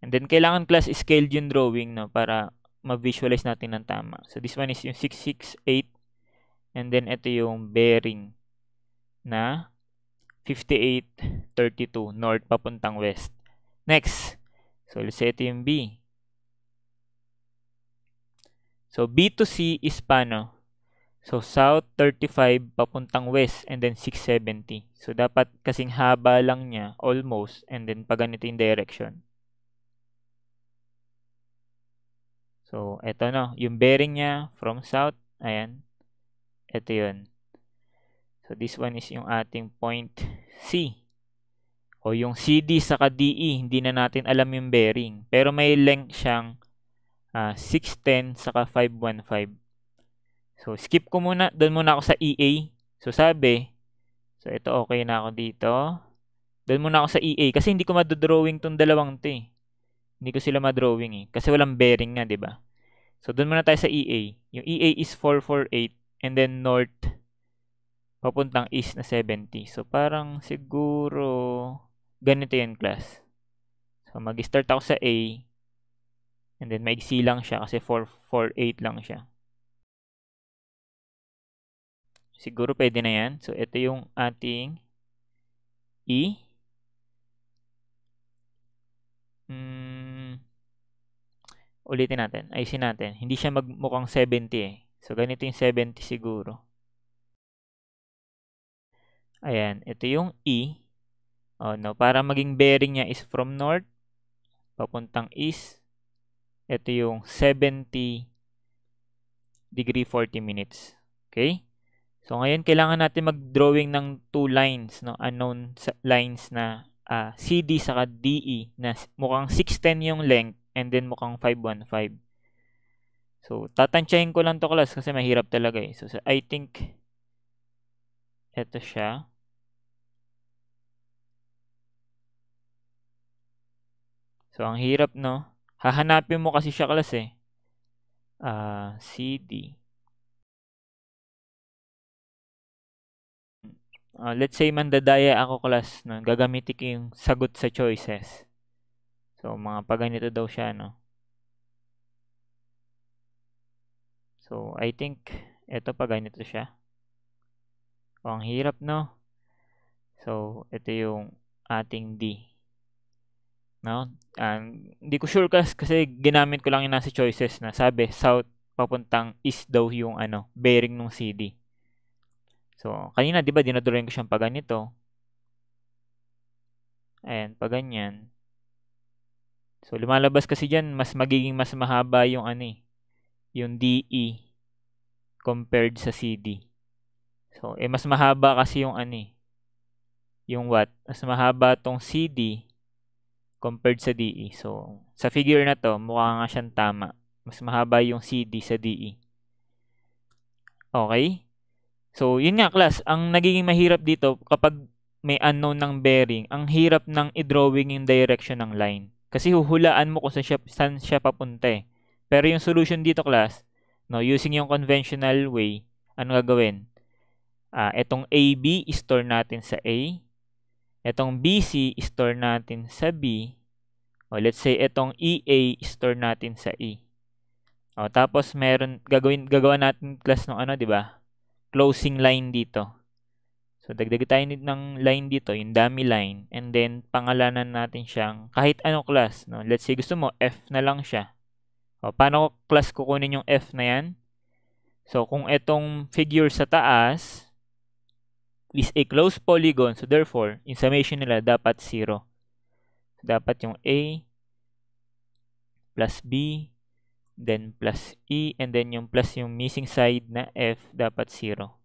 And then, kailangan class scaled yung drawing no? Para ma-visualize natin ng tama. So, this one is yung 668. And then, ito yung bearing na 5832 north papuntang west. Next. So, let's say ito yung B. So, B to C is paano? So, south 35 papuntang west and then 670. So, dapat kasing haba lang niya, almost, and then pag ganito yung direction. So, eto no, yung bearing niya from south, ayan, eto yun. So, this one is yung ating point C. O yung CD saka DE, hindi na natin alam yung bearing. Pero may length siyang 610 saka 515. So, skip ko muna. Doon muna ako sa EA. So, sabi, so ito okay na ako dito. Doon muna ako sa EA kasi hindi ko madodrawing tong dalawang to eh. Hindi ko sila madrawing eh. Kasi walang bearing nga, di ba? So, doon muna tayo sa EA. Yung EA is 448 and then north papuntang east na 70. So, parang siguro ganito yan, class. So, mag-start ako sa A and then maigsi lang siya kasi 448 lang siya. Siguro pwede na yan. So, ito yung ating E. Ulitin natin. Ayusin natin. Hindi siya magmukhang 70 eh. So, ganito yung 70 siguro. Ayan. Ito yung E. Oh, no. Para maging bearing niya is from north papuntang east. Ito yung 70 degree 40 minutes. Okay? So, ngayon, kailangan natin mag-drawing ng two lines, no? Unknown lines na CD saka DE na mukhang 610 yung length and then mukhang 515. So, tatansyahin ko lang to, class, kasi mahirap talaga eh. So, I think ito siya. So, ang hirap, no? Hahanapin mo kasi siya, class eh. CD. Let's say mandadaya ako, class, no? Gagamitin ko yung sagot sa choices. So, mga paganito daw siya, no? So, I think ito paganito siya. O, ang hirap, no? So, ito yung ating D. No? Hindi ko sure kasi ginamit ko lang yung nasa choices na sabi south papuntang east daw yung bearing ng CD. So, kanina, di ba, dinadrawing ko siyang pa ganito. Ayan, pa ganyan. So, lumalabas kasi dyan, magiging mas mahaba yung yung DE compared sa CD. So, mas mahaba kasi yung yung what? Mas mahaba tong CD compared sa DE. So, sa figure na to, mukha nga siyang tama. Mas mahaba yung CD sa DE. Okay? So, yun nga, class. Ang nagiging mahirap dito, kapag may unknown ng bearing, ang hirap ng i-drawing yung direction ng line. Kasi huhulaan mo kung saan siya papunta eh. Pero yung solution dito, class, no, using yung conventional way, ano gagawin? Etong AB, store natin sa A. Etong BC, store natin sa B. O, let's say, etong EA, store natin sa E. O, tapos, gagawa natin, class, ng di ba? Closing line dito. So, dagdag tayo ng line dito, yung dummy line. And then, pangalanan natin siyang kahit anong class. No? Let's say, gusto mo, F na lang siya. O, paano class kukunin yung F na yan? So, kung itong figure sa taas is a closed polygon, so therefore, in summation nila, dapat 0. So, dapat yung A plus B, then plus E, and then yung plus yung missing side na F, dapat 0.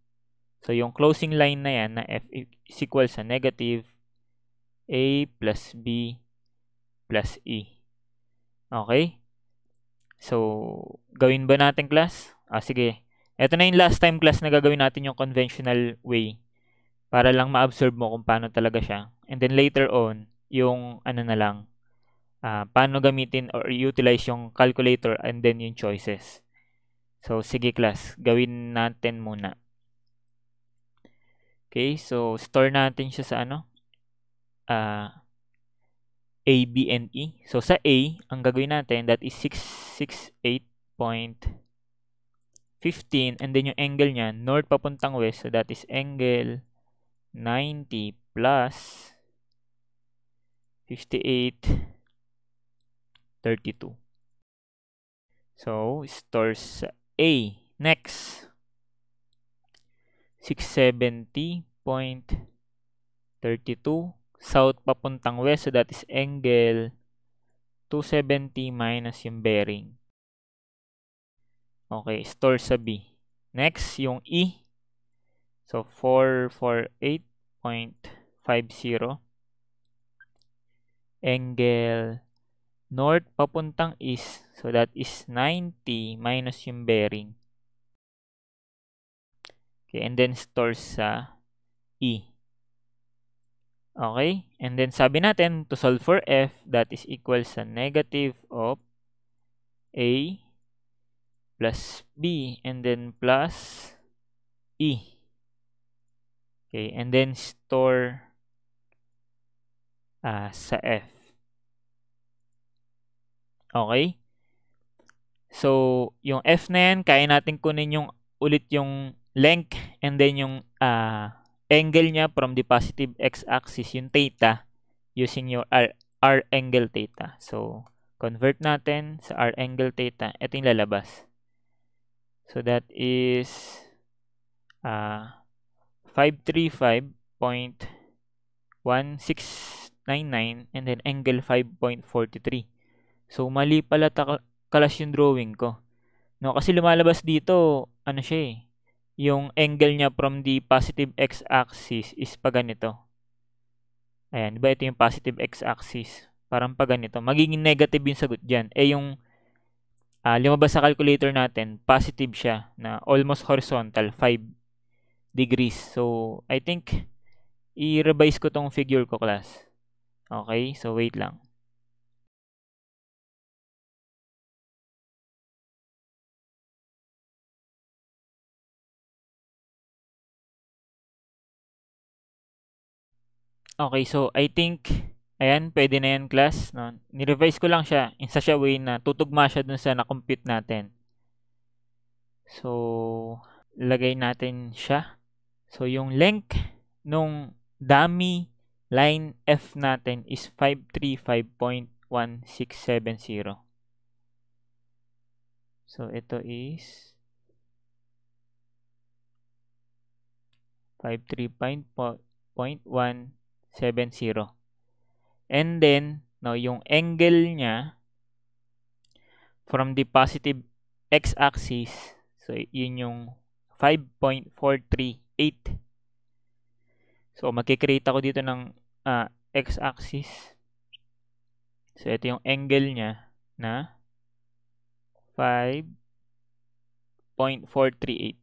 So, yung closing line na yan na F is equal sa negative A plus B plus E. Okay? So, gawin ba natin, class? Sige. Ito na yung last time, class, na gagawin natin yung conventional way para lang ma-absorb mo kung paano talaga siya. And then later on, yung na lang, paano gamitin or utilize yung calculator and then yung choices. So, sige, class, gawin natin muna. Okay, so store natin siya sa A, B, and E. So, sa A, ang gagawin natin, that is 668. 15, and then yung angle niya, north papuntang west, so that is angle 90 plus 58.32. So, stores sa A. Next, 670.32 south papuntang west, so that is angle 270 minus yung bearing. Okay, store sa B. Next, yung E. So, 448.50. Angle north papuntang east. So, that is 90 minus yung bearing. Okay, and then store sa E. Okay, and then sabi natin, to solve for F, that is equal sa negative of A plus B, and then plus E. Okay, and then store sa F. Okay? So, yung F na yan, kaya natin kunin yung ulit yung length and then yung angle niya from the positive x-axis, yung theta, using your R angle theta. So, convert natin sa R angle theta. Ito yung lalabas. So, that is 535.1699 and then angle 5.43. So, mali pala kalas yung drawing ko. No, kasi lumalabas dito, ano siya eh, yung angle niya from the positive x-axis is pa ganito. Ayan, di ba ito yung positive x-axis? Parang pa ganito. Magiging negative yung sagot dyan. Eh yung lumabas sa calculator natin, positive siya na almost horizontal, 5 degrees. So, I think, i-revise ko tong figure ko, class. Okay, so wait lang. Okay, so I think, ayan, pwede na yan, class. No? Ni-revise ko lang siya in such a way na tutugma siya dun sa na-compute natin. So, lagay natin siya. So, yung length nung dummy line F natin is 535.1670. So, ito is 535.170. And then, no, yung angle niya from the positive x-axis, so yun yung 5.438. So, magkikreate ako dito ng x-axis. So, ito yung angle niya na 5.438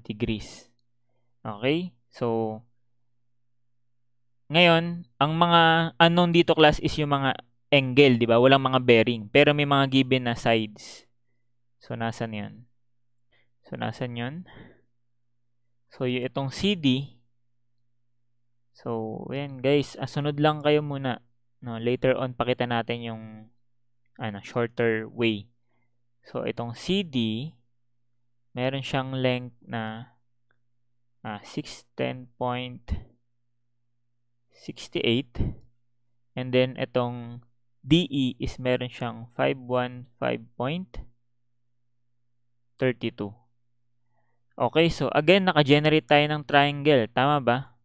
degrees. Okay? So, ngayon, ang mga unknown dito, class, is yung mga angle, di ba? Walang mga bearing. Pero may mga given na sides. So, nasan yun? So, nasan yun? So, yung itong CD. So, ayan, guys. Sunod lang kayo muna. No, later on, pakita natin yung shorter way. So, itong CD, meron siyang length na 610.68. And then, itong DE is meron siyang 515.32. Okay, so again, naka-generate tayo ng triangle. Tama ba?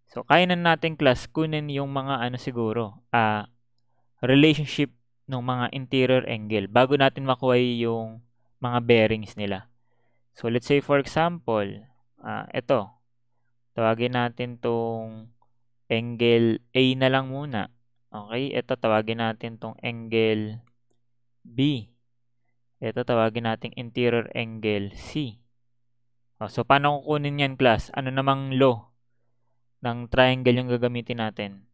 So, kaya na natin, class, kunin yung mga siguro, relationship ng mga interior angle bago natin makuha yung mga bearings nila. So, let's say for example, ito. Tawagin natin tong angle A na lang muna. Okay? Ito, tawagin natin tong angle B. Ito, tawagin natin interior angle C. So, paano kukunin yan, class? Ano namang law ng triangle yung gagamitin natin?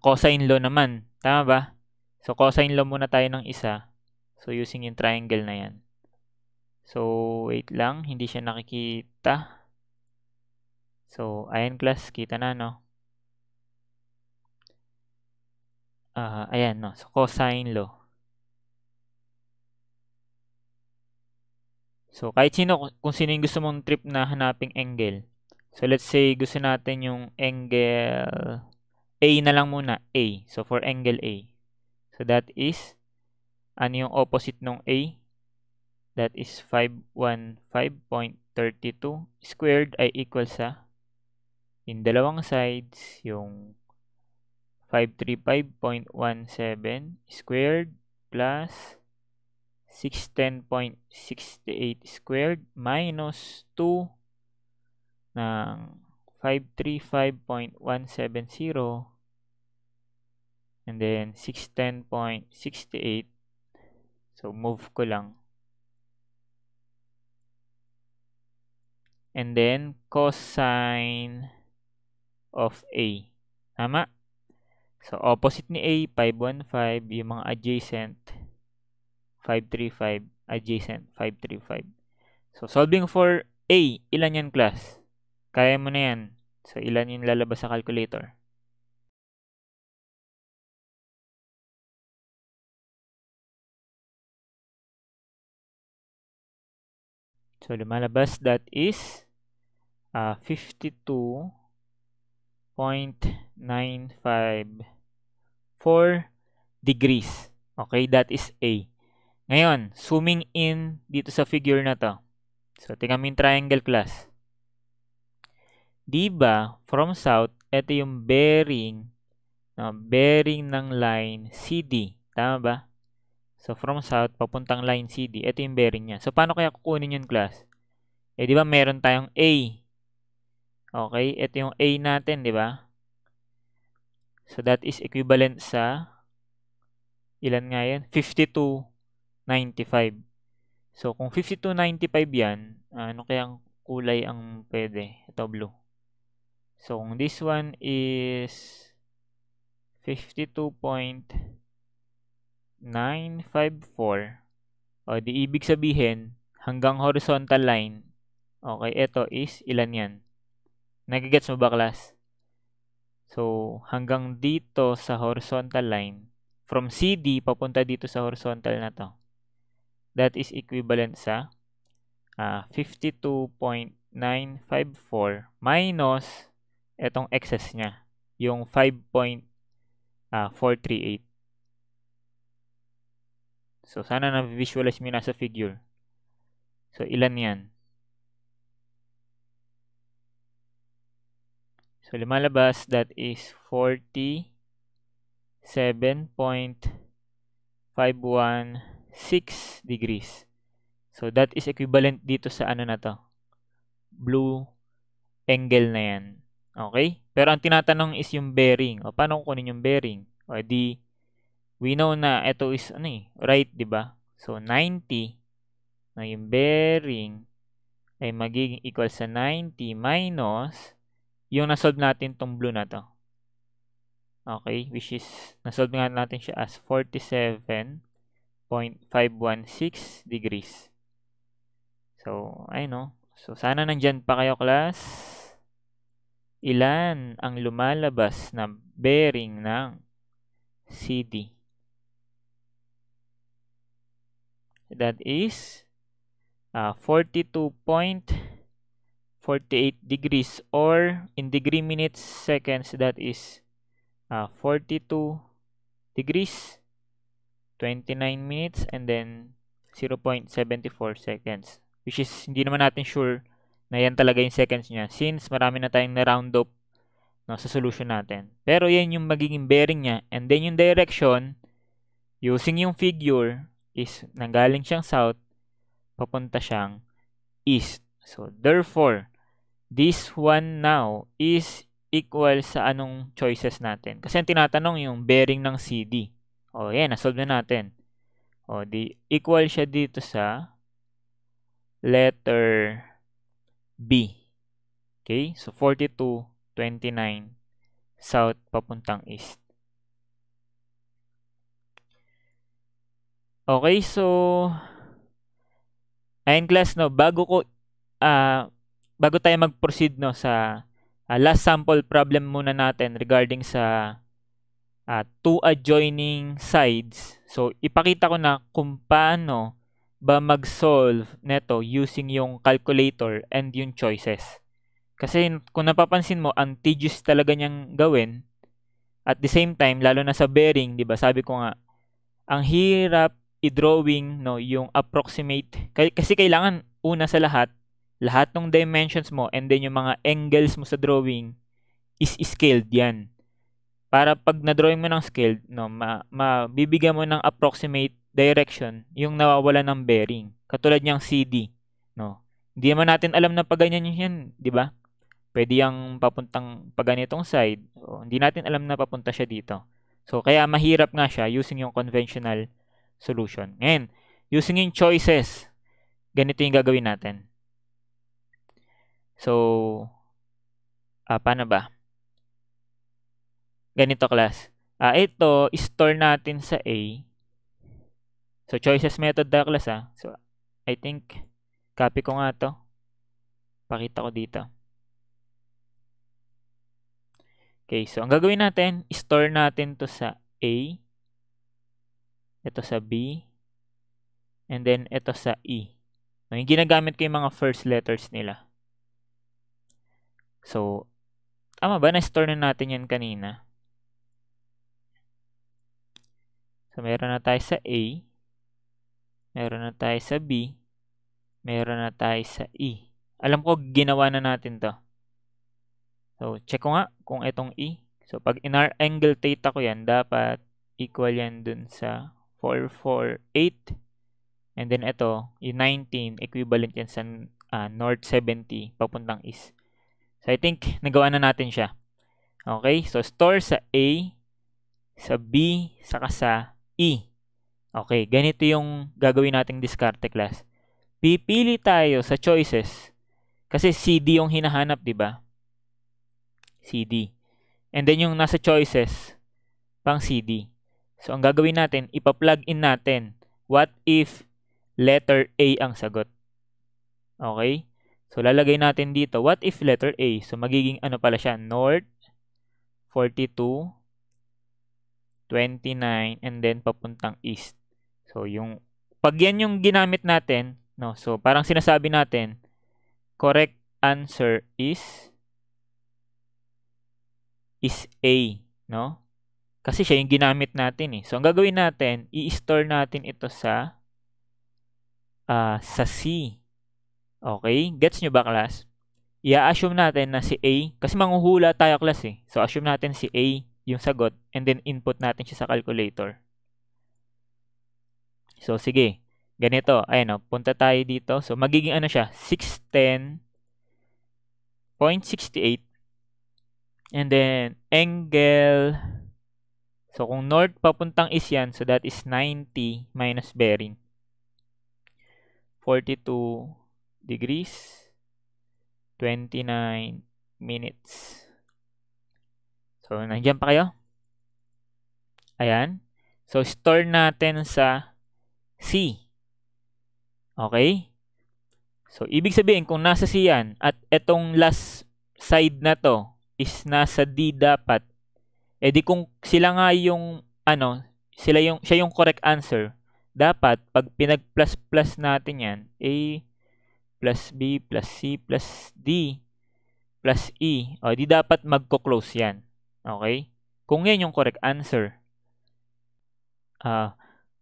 Cosine law naman. Tama ba? So, cosine law muna tayo ng isa. So, using yung triangle na yan. So, wait lang. Hindi siya nakikita. So, ayan, class. Kita na, no? Ayan, no? So, cosine law. So, kahit sino, kung sino yung gusto mong trip na hanaping angle. So, let's say, gusto natin yung angle A na lang muna. A. So, for angle A. So, that is, ano yung opposite ng A? That is 515.32 squared ay equal sa, in dalawang sides, yung 535.17 squared plus 610.68 squared minus 2 ng 535.170 and then 610.68. So, move ko lang. And then, cosine of A. Tama? So, opposite ni A, 515. Yung mga adjacent, 535. Adjacent, 535. So, solving for A, ilan yan, class? Kaya mo na yan. So, ilan yung lalabas sa calculator? So, lumalabas that is 52.954 degrees. Okay, that is A. Ngayon, zooming in dito sa figure na to. So, tingnan mo yung triangle, class. Diba, from south, ito yung bearing ng line CD. Tama ba? So, from south, papuntang line CD. Ito yung bearing niya. So, paano kaya kukunin yun, class? Di ba meron tayong A? Okay, ito yung A natin, di ba? So, that is equivalent sa, ilan nga yan? 52.95. So, kung 52.95 yan, ano kayang kulay ang pwede? Ito, blue. So, kung this one is 52.954, o di ibig sabihin, hanggang horizontal line, okay, ito is, ilan yan? Nagigets mo ba, class? So, hanggang dito sa horizontal line, from CD, papunta dito sa horizontal na to, that is equivalent sa 52.954 minus etong excess niya, yung 5.438. So, sana na-visualize mo na sa figure. So, ilan yan? So, lumalabas, that is 47.516 degrees. So, that is equivalent dito sa ano na to, blue angle na yan. Okay? Pero ang tinatanong is yung bearing. O, paano kukunin yung bearing? O, di, we know na ito is, right, di ba? So, 90 na yung bearing ay magiging equal sa 90 minus yung nasolve natin tong blue na to. Okay? Which is, nasolve nga natin siya as 47.516 degrees. So, ayun no. So, sana nandyan pa kayo, class. Ilan ang lumalabas na bearing ng CD? That is 42.48 degrees, or in degree minutes seconds, that is 42 degrees, 29 minutes, and then 0.74 seconds. Which is, hindi naman natin sure na yan talaga yung seconds niya since marami na tayong na-round up sa solution natin. Pero yan yung magiging bearing niya. And then yung direction, using yung figure, is nanggaling siyang south, papunta siyang east. So, therefore, this one now is equal sa anong choices natin. Kasi ang tinatanong yung bearing ng CD. O, yan, nasolve na natin. O, di equal siya dito sa letter B. Okay? So, 42.29 south papuntang east. Okay, so ayun, class, no, bago tayo mag-proceed, no, sa last sample problem muna natin regarding sa two adjoining sides. So, ipakita ko na kung paano ba mag-solve neto using yung calculator and yung choices. Kasi kung napapansin mo, ang tedious talaga niyang gawin. At the same time, lalo na sa bearing, di ba? Sabi ko nga, ang hirap i-drawing no, yung approximate. Kasi kailangan una sa lahat ng dimensions mo and then yung mga angles mo sa drawing is scaled yan. Para pag na-drawing mo ng scaled, no, mabibigyan mo ng approximate direction yung nawawala ng bearing. Katulad niyang CD, no. Hindi naman natin alam na pag ganyan yan, di ba? Pwede yang papuntang pag ganitong side. So, hindi natin alam na papunta siya dito. So, kaya mahirap nga siya using yung conventional solution. Ngayon, using yung choices, ganito yung gagawin natin. So, paano ba? Ganito, class. Ito, store natin sa A. So, choices method na, class, So, I think, copy ko nga to. Pakita ko dito. Okay, so ang gagawin natin, store natin to sa A, ito sa B, and then ito sa E. So, yung ginagamit ko yung mga first letters nila. So, tama ba? Na-store na natin yan kanina. So, meron na tayo sa A, meron na tayo sa B, meron na tayo sa E. Alam ko, ginawa na natin to. So, check ko nga kung itong E. So, pag in-angle theta ko yan, dapat equal yan dun sa 448. And then ito, yung 19, equivalent yan sa north 70, papuntang east. So, I think, nagawa na natin siya. Okay? So, store sa A, sa B, saka sa E. Okay, ganito yung gagawin nating diskarte, class. Pipili tayo sa choices. Kasi CD yung hinahanap, di ba? CD. And then yung nasa choices, pang CD. So, ang gagawin natin, ipa-plug in natin. What if letter A ang sagot? Okay? So, lalagay natin dito, what if letter A? So, magiging ano pala siya? North, 42, 29, and then papuntang east. So, pag yan yung ginamit natin, no? So, parang sinasabi natin, correct answer is A, no? Kasi siya yung ginamit natin eh. So, ang gagawin natin, i-store natin ito sa C. Okay? Gets nyo ba, class? I-assume natin na si A, kasi manghuhula tayo, class eh. So, assume natin si A yung sagot, and then input natin siya sa calculator. So, sige. Ganito. Ayan o, punta tayo dito. So, magiging ano siya? 610.68. And then, angle. So, kung north papuntang east yan, so that is 90 minus bearing. 42 degrees, 29 minutes. So, nandiyan pa kayo? Ayan. So, store natin sa C. Okay? So, ibig sabihin, kung nasa C yan, at etong last side na to is nasa D dapat, edi kung sila nga yung, siya yung correct answer, dapat, pag pinag-plus-plus natin yan, A plus B plus C plus D plus E, di dapat magko-close yan. Okay? Kung yan yung correct answer.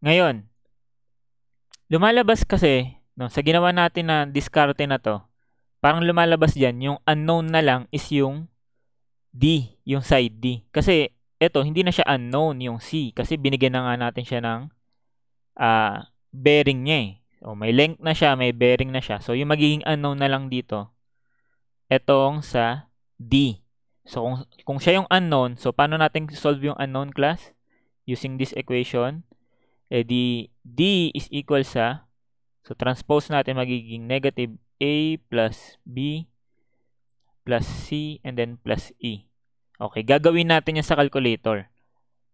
Ngayon, lumalabas kasi, no, sa ginawa natin na diskarte na to, parang lumalabas dyan, yung unknown na lang is yung D, yung side D. Kasi, eto, hindi na siya unknown yung C. Kasi binigyan na nga natin siya ng bearing niya eh. So, may length na siya, may bearing na siya. So, yung magiging unknown na lang dito, etong sa D. So, kung siya yung unknown, so paano natin solve yung unknown, class? Using this equation, di D is equal sa, so transpose natin magiging negative A plus B plus C and then plus E. Okay, gagawin natin yan sa calculator.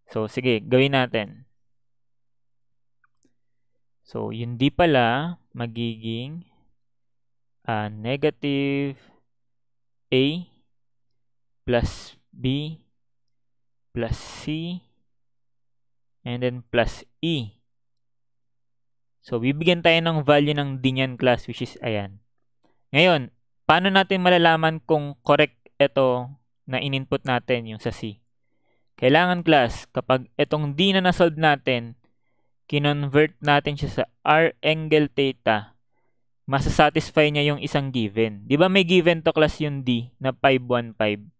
So, sige, gawin natin. So, yun D pala magiging negative A plus B plus C and then plus E. So, bibigyan tayo ng value ng D niyan class, which is ayan. Ngayon, paano natin malalaman kung correct ito na in-input natin, yung sa C? Kailangan class, kapag itong D na nasolve natin, kinonvert natin siya sa R angle theta, masasatisfy niya yung isang given. Di ba may given to class yung D na 515?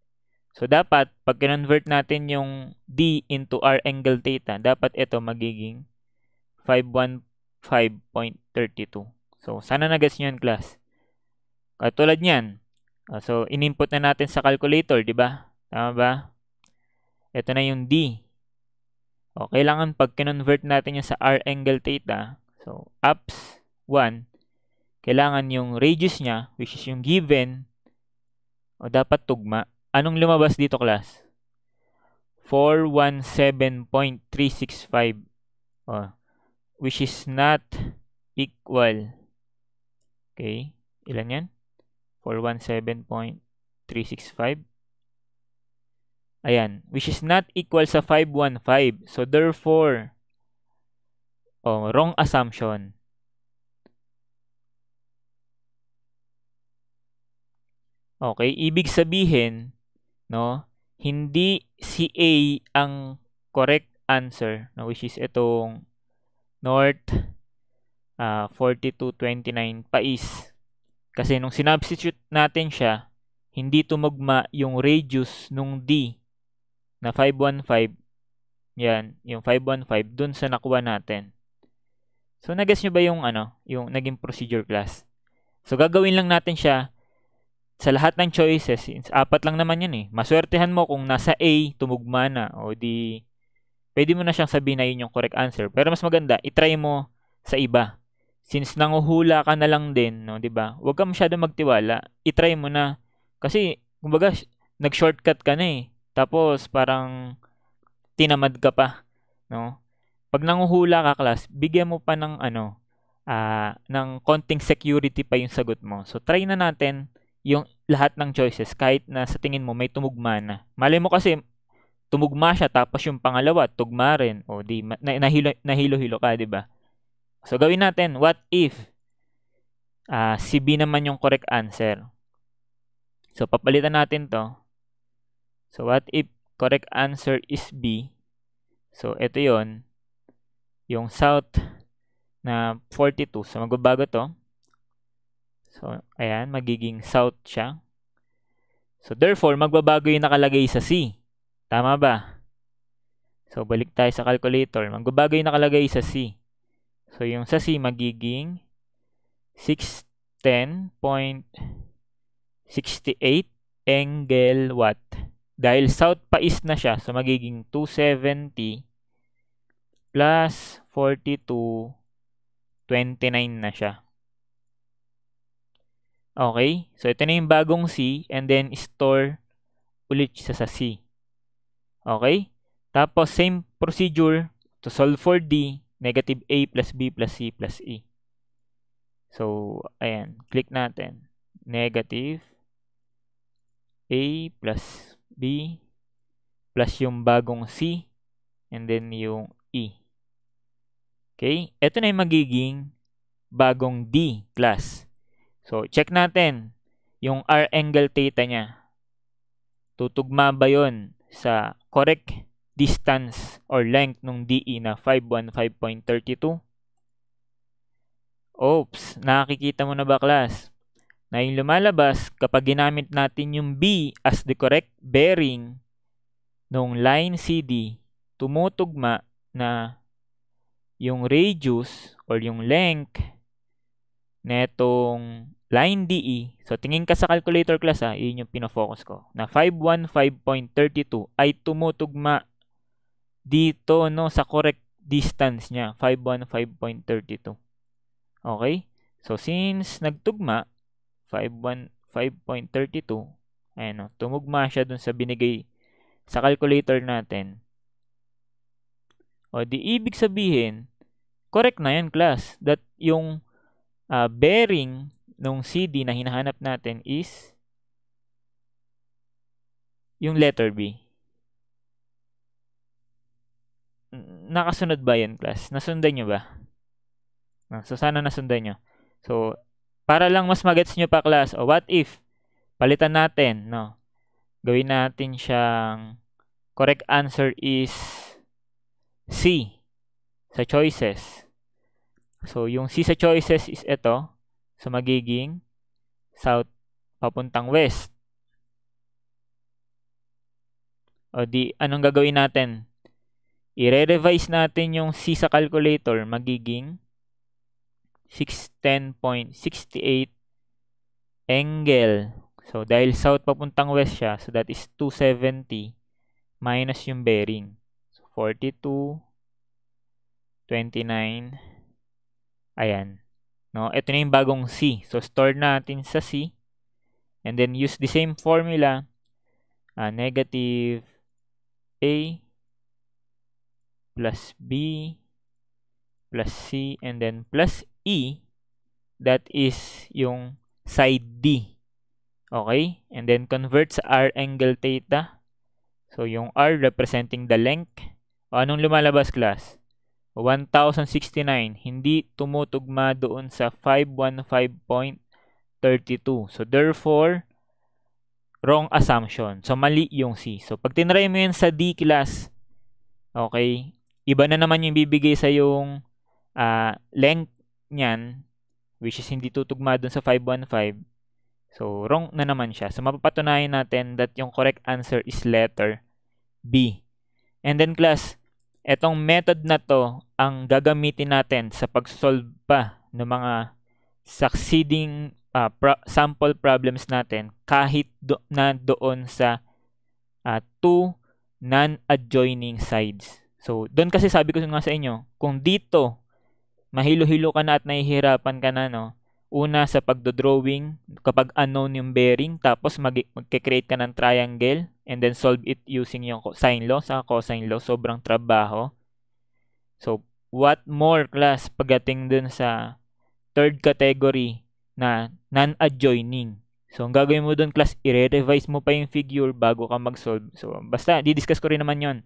So, dapat, pag kinonvert natin yung D into R angle theta, dapat ito magiging 515.32. So, sana na-gets nyo yun, class. Katulad niyan. So, in-input na natin sa calculator, di ba? Tama ba? Ito na yung D. O, kailangan pag kinonvert natin yan sa R angle theta, so, ups 1, kailangan yung radius niya, which is yung given, o dapat tugma. Anong lumabas dito, class? 417.365. Which is not equal. Okay. Ilan yan? 417.365. Ayan. Which is not equal sa 515. So, therefore, wrong assumption. Okay. Ibig sabihin, no, hindi si A ang correct answer, no, which is itong north 4229 pais. Kasi nung sinubstitute natin siya, hindi tumugma yung radius nung D na 515. Yan, yung 515 dun sa nakuha natin. So, nag-guess nyo ba yung yung naging procedure, class? So, gagawin lang natin siya sa lahat ng choices. Since 4 lang naman yan eh. Maswertehan mo kung nasa A, tumugma na. O di, pwede mo na siyang sabihin na yun yung correct answer. Pero mas maganda, itry mo sa iba. Since nanguhula ka na lang din, no, 'di ba? Huwag ka masyadong magtiwala. I-try mo na. Kasi kumbaga nag-shortcut ka na eh. Tapos parang tinamad ka pa, no? Pag nanguhula ka, class, bigyan mo pa ng ng konting security pa yung sagot mo. So try na natin yung lahat ng choices kahit na sa tingin mo may tumugma na. Malay mo kasi tumugma siya tapos yung pangalawa tugma rin, o di nahilo-hilo ka, 'di ba? So, gawin natin, what if si B naman yung correct answer? So, papalitan natin to. So, what if correct answer is B? So, ito yon, yung south na 42. So, magbabago to. So, ayan, magiging south siya. So, therefore, magbabago yung nakalagay sa C. Tama ba? So, balik tayo sa calculator. Magbabago yung nakalagay sa C. So, yung sa C magiging 610.68 angle watt. Dahil south pa east na siya, so magiging 270 plus 42.29 na siya. Okay? So, ito na yung bagong C and then store ulit siya sa C. Okay? Tapos, same procedure to solve for D. Negative A plus B plus C plus E. So, ayan. Click natin. Negative A plus B plus yung bagong C and then yung E. Okay? Ito na yung magiging bagong D, class. So, check natin yung R angle theta niya. Tutugma ba yun sa correct distance or length ng DE na 515.32? Oops, nakikita mo na ba, class? Na yung lumalabas kapag ginamit natin yung B as the correct bearing nung line CD, tumutugma na yung radius or yung length netong line DE. So, tingin ka sa calculator, class, yun yung pinofocus ko. Na 515.32 ay tumutugma dito, no, sa correct distance niya, 515.32. Okay? So, since nagtugma, 515.32, ayan, no, tumugma siya dun sa binigay sa calculator natin. O, di ibig sabihin, correct na yan, class, that yung bearing nung CD na hinahanap natin is yung letter B. nakasunod ba yan, class? Nasundan nyo ba? So, sana nasundan nyo. So, para lang mas magets nyo pa, class, o what if, palitan natin, no? Gawin natin siyang, correct answer is C sa choices. So, yung C sa choices is ito. So, magiging south papuntang west. O di, anong gagawin natin? I-revise natin yung C sa calculator. Magiging 610.68 angle. So, dahil south papuntang west siya, so that is 270 minus yung bearing. So, 42, 29, ayan. No? Ito na yung bagong C. So, store natin sa C. And then, use the same formula. Negative A plus B plus C and then plus E. That is yung side D. Okay? And then, convert sa R angle theta. So, yung R representing the length. O, anong lumalabas, class? 1069. Hindi tumutugma doon sa 515.32. So, therefore, wrong assumption. So, mali yung C. So, pag tinry mo yan sa D, class, okay, iba na naman yung bibigay sa yung length niyan, which is hindi tutugma doon sa 515. So, wrong na naman siya. So, mapapatunayan natin that yung correct answer is letter B. And then, class, etong method na to ang gagamitin natin sa pag-solve pa ng mga succeeding sample problems natin kahit na doon sa two non-adjoining sides. So, doon kasi sabi ko nga sa inyo, kung dito mahilo-hilo ka na at nahihirapan ka na, no, una sa pagdodrawing, kapag unknown yung bearing, tapos magke-create ka ng triangle and then solve it using yung sine law sa cosine law, sobrang trabaho. So, what more, class, pagdating dun sa third category na non-adjoining. So, ang gagawin mo dun, class, i-revise mo pa yung figure bago ka mag-solve. So, basta, di-discuss ko rin naman yon.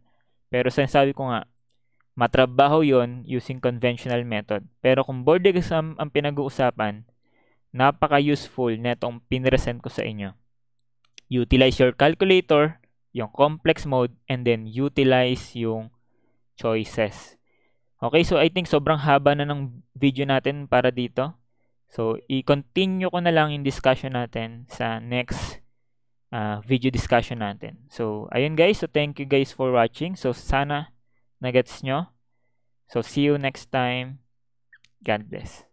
Pero sinasabi ko nga, matrabaho yon using conventional method. Pero kung board exam ang pinag-uusapan, napaka-useful netong pinresent ko sa inyo. Utilize your calculator, yung complex mode, and then utilize yung choices. Okay, so I think sobrang haba na ng video natin para dito. So, i-continue ko na lang yung discussion natin sa next video discussion natin. So, ayun guys. So, thank you guys for watching. So, sana nagets nyo. So, see you next time. God bless.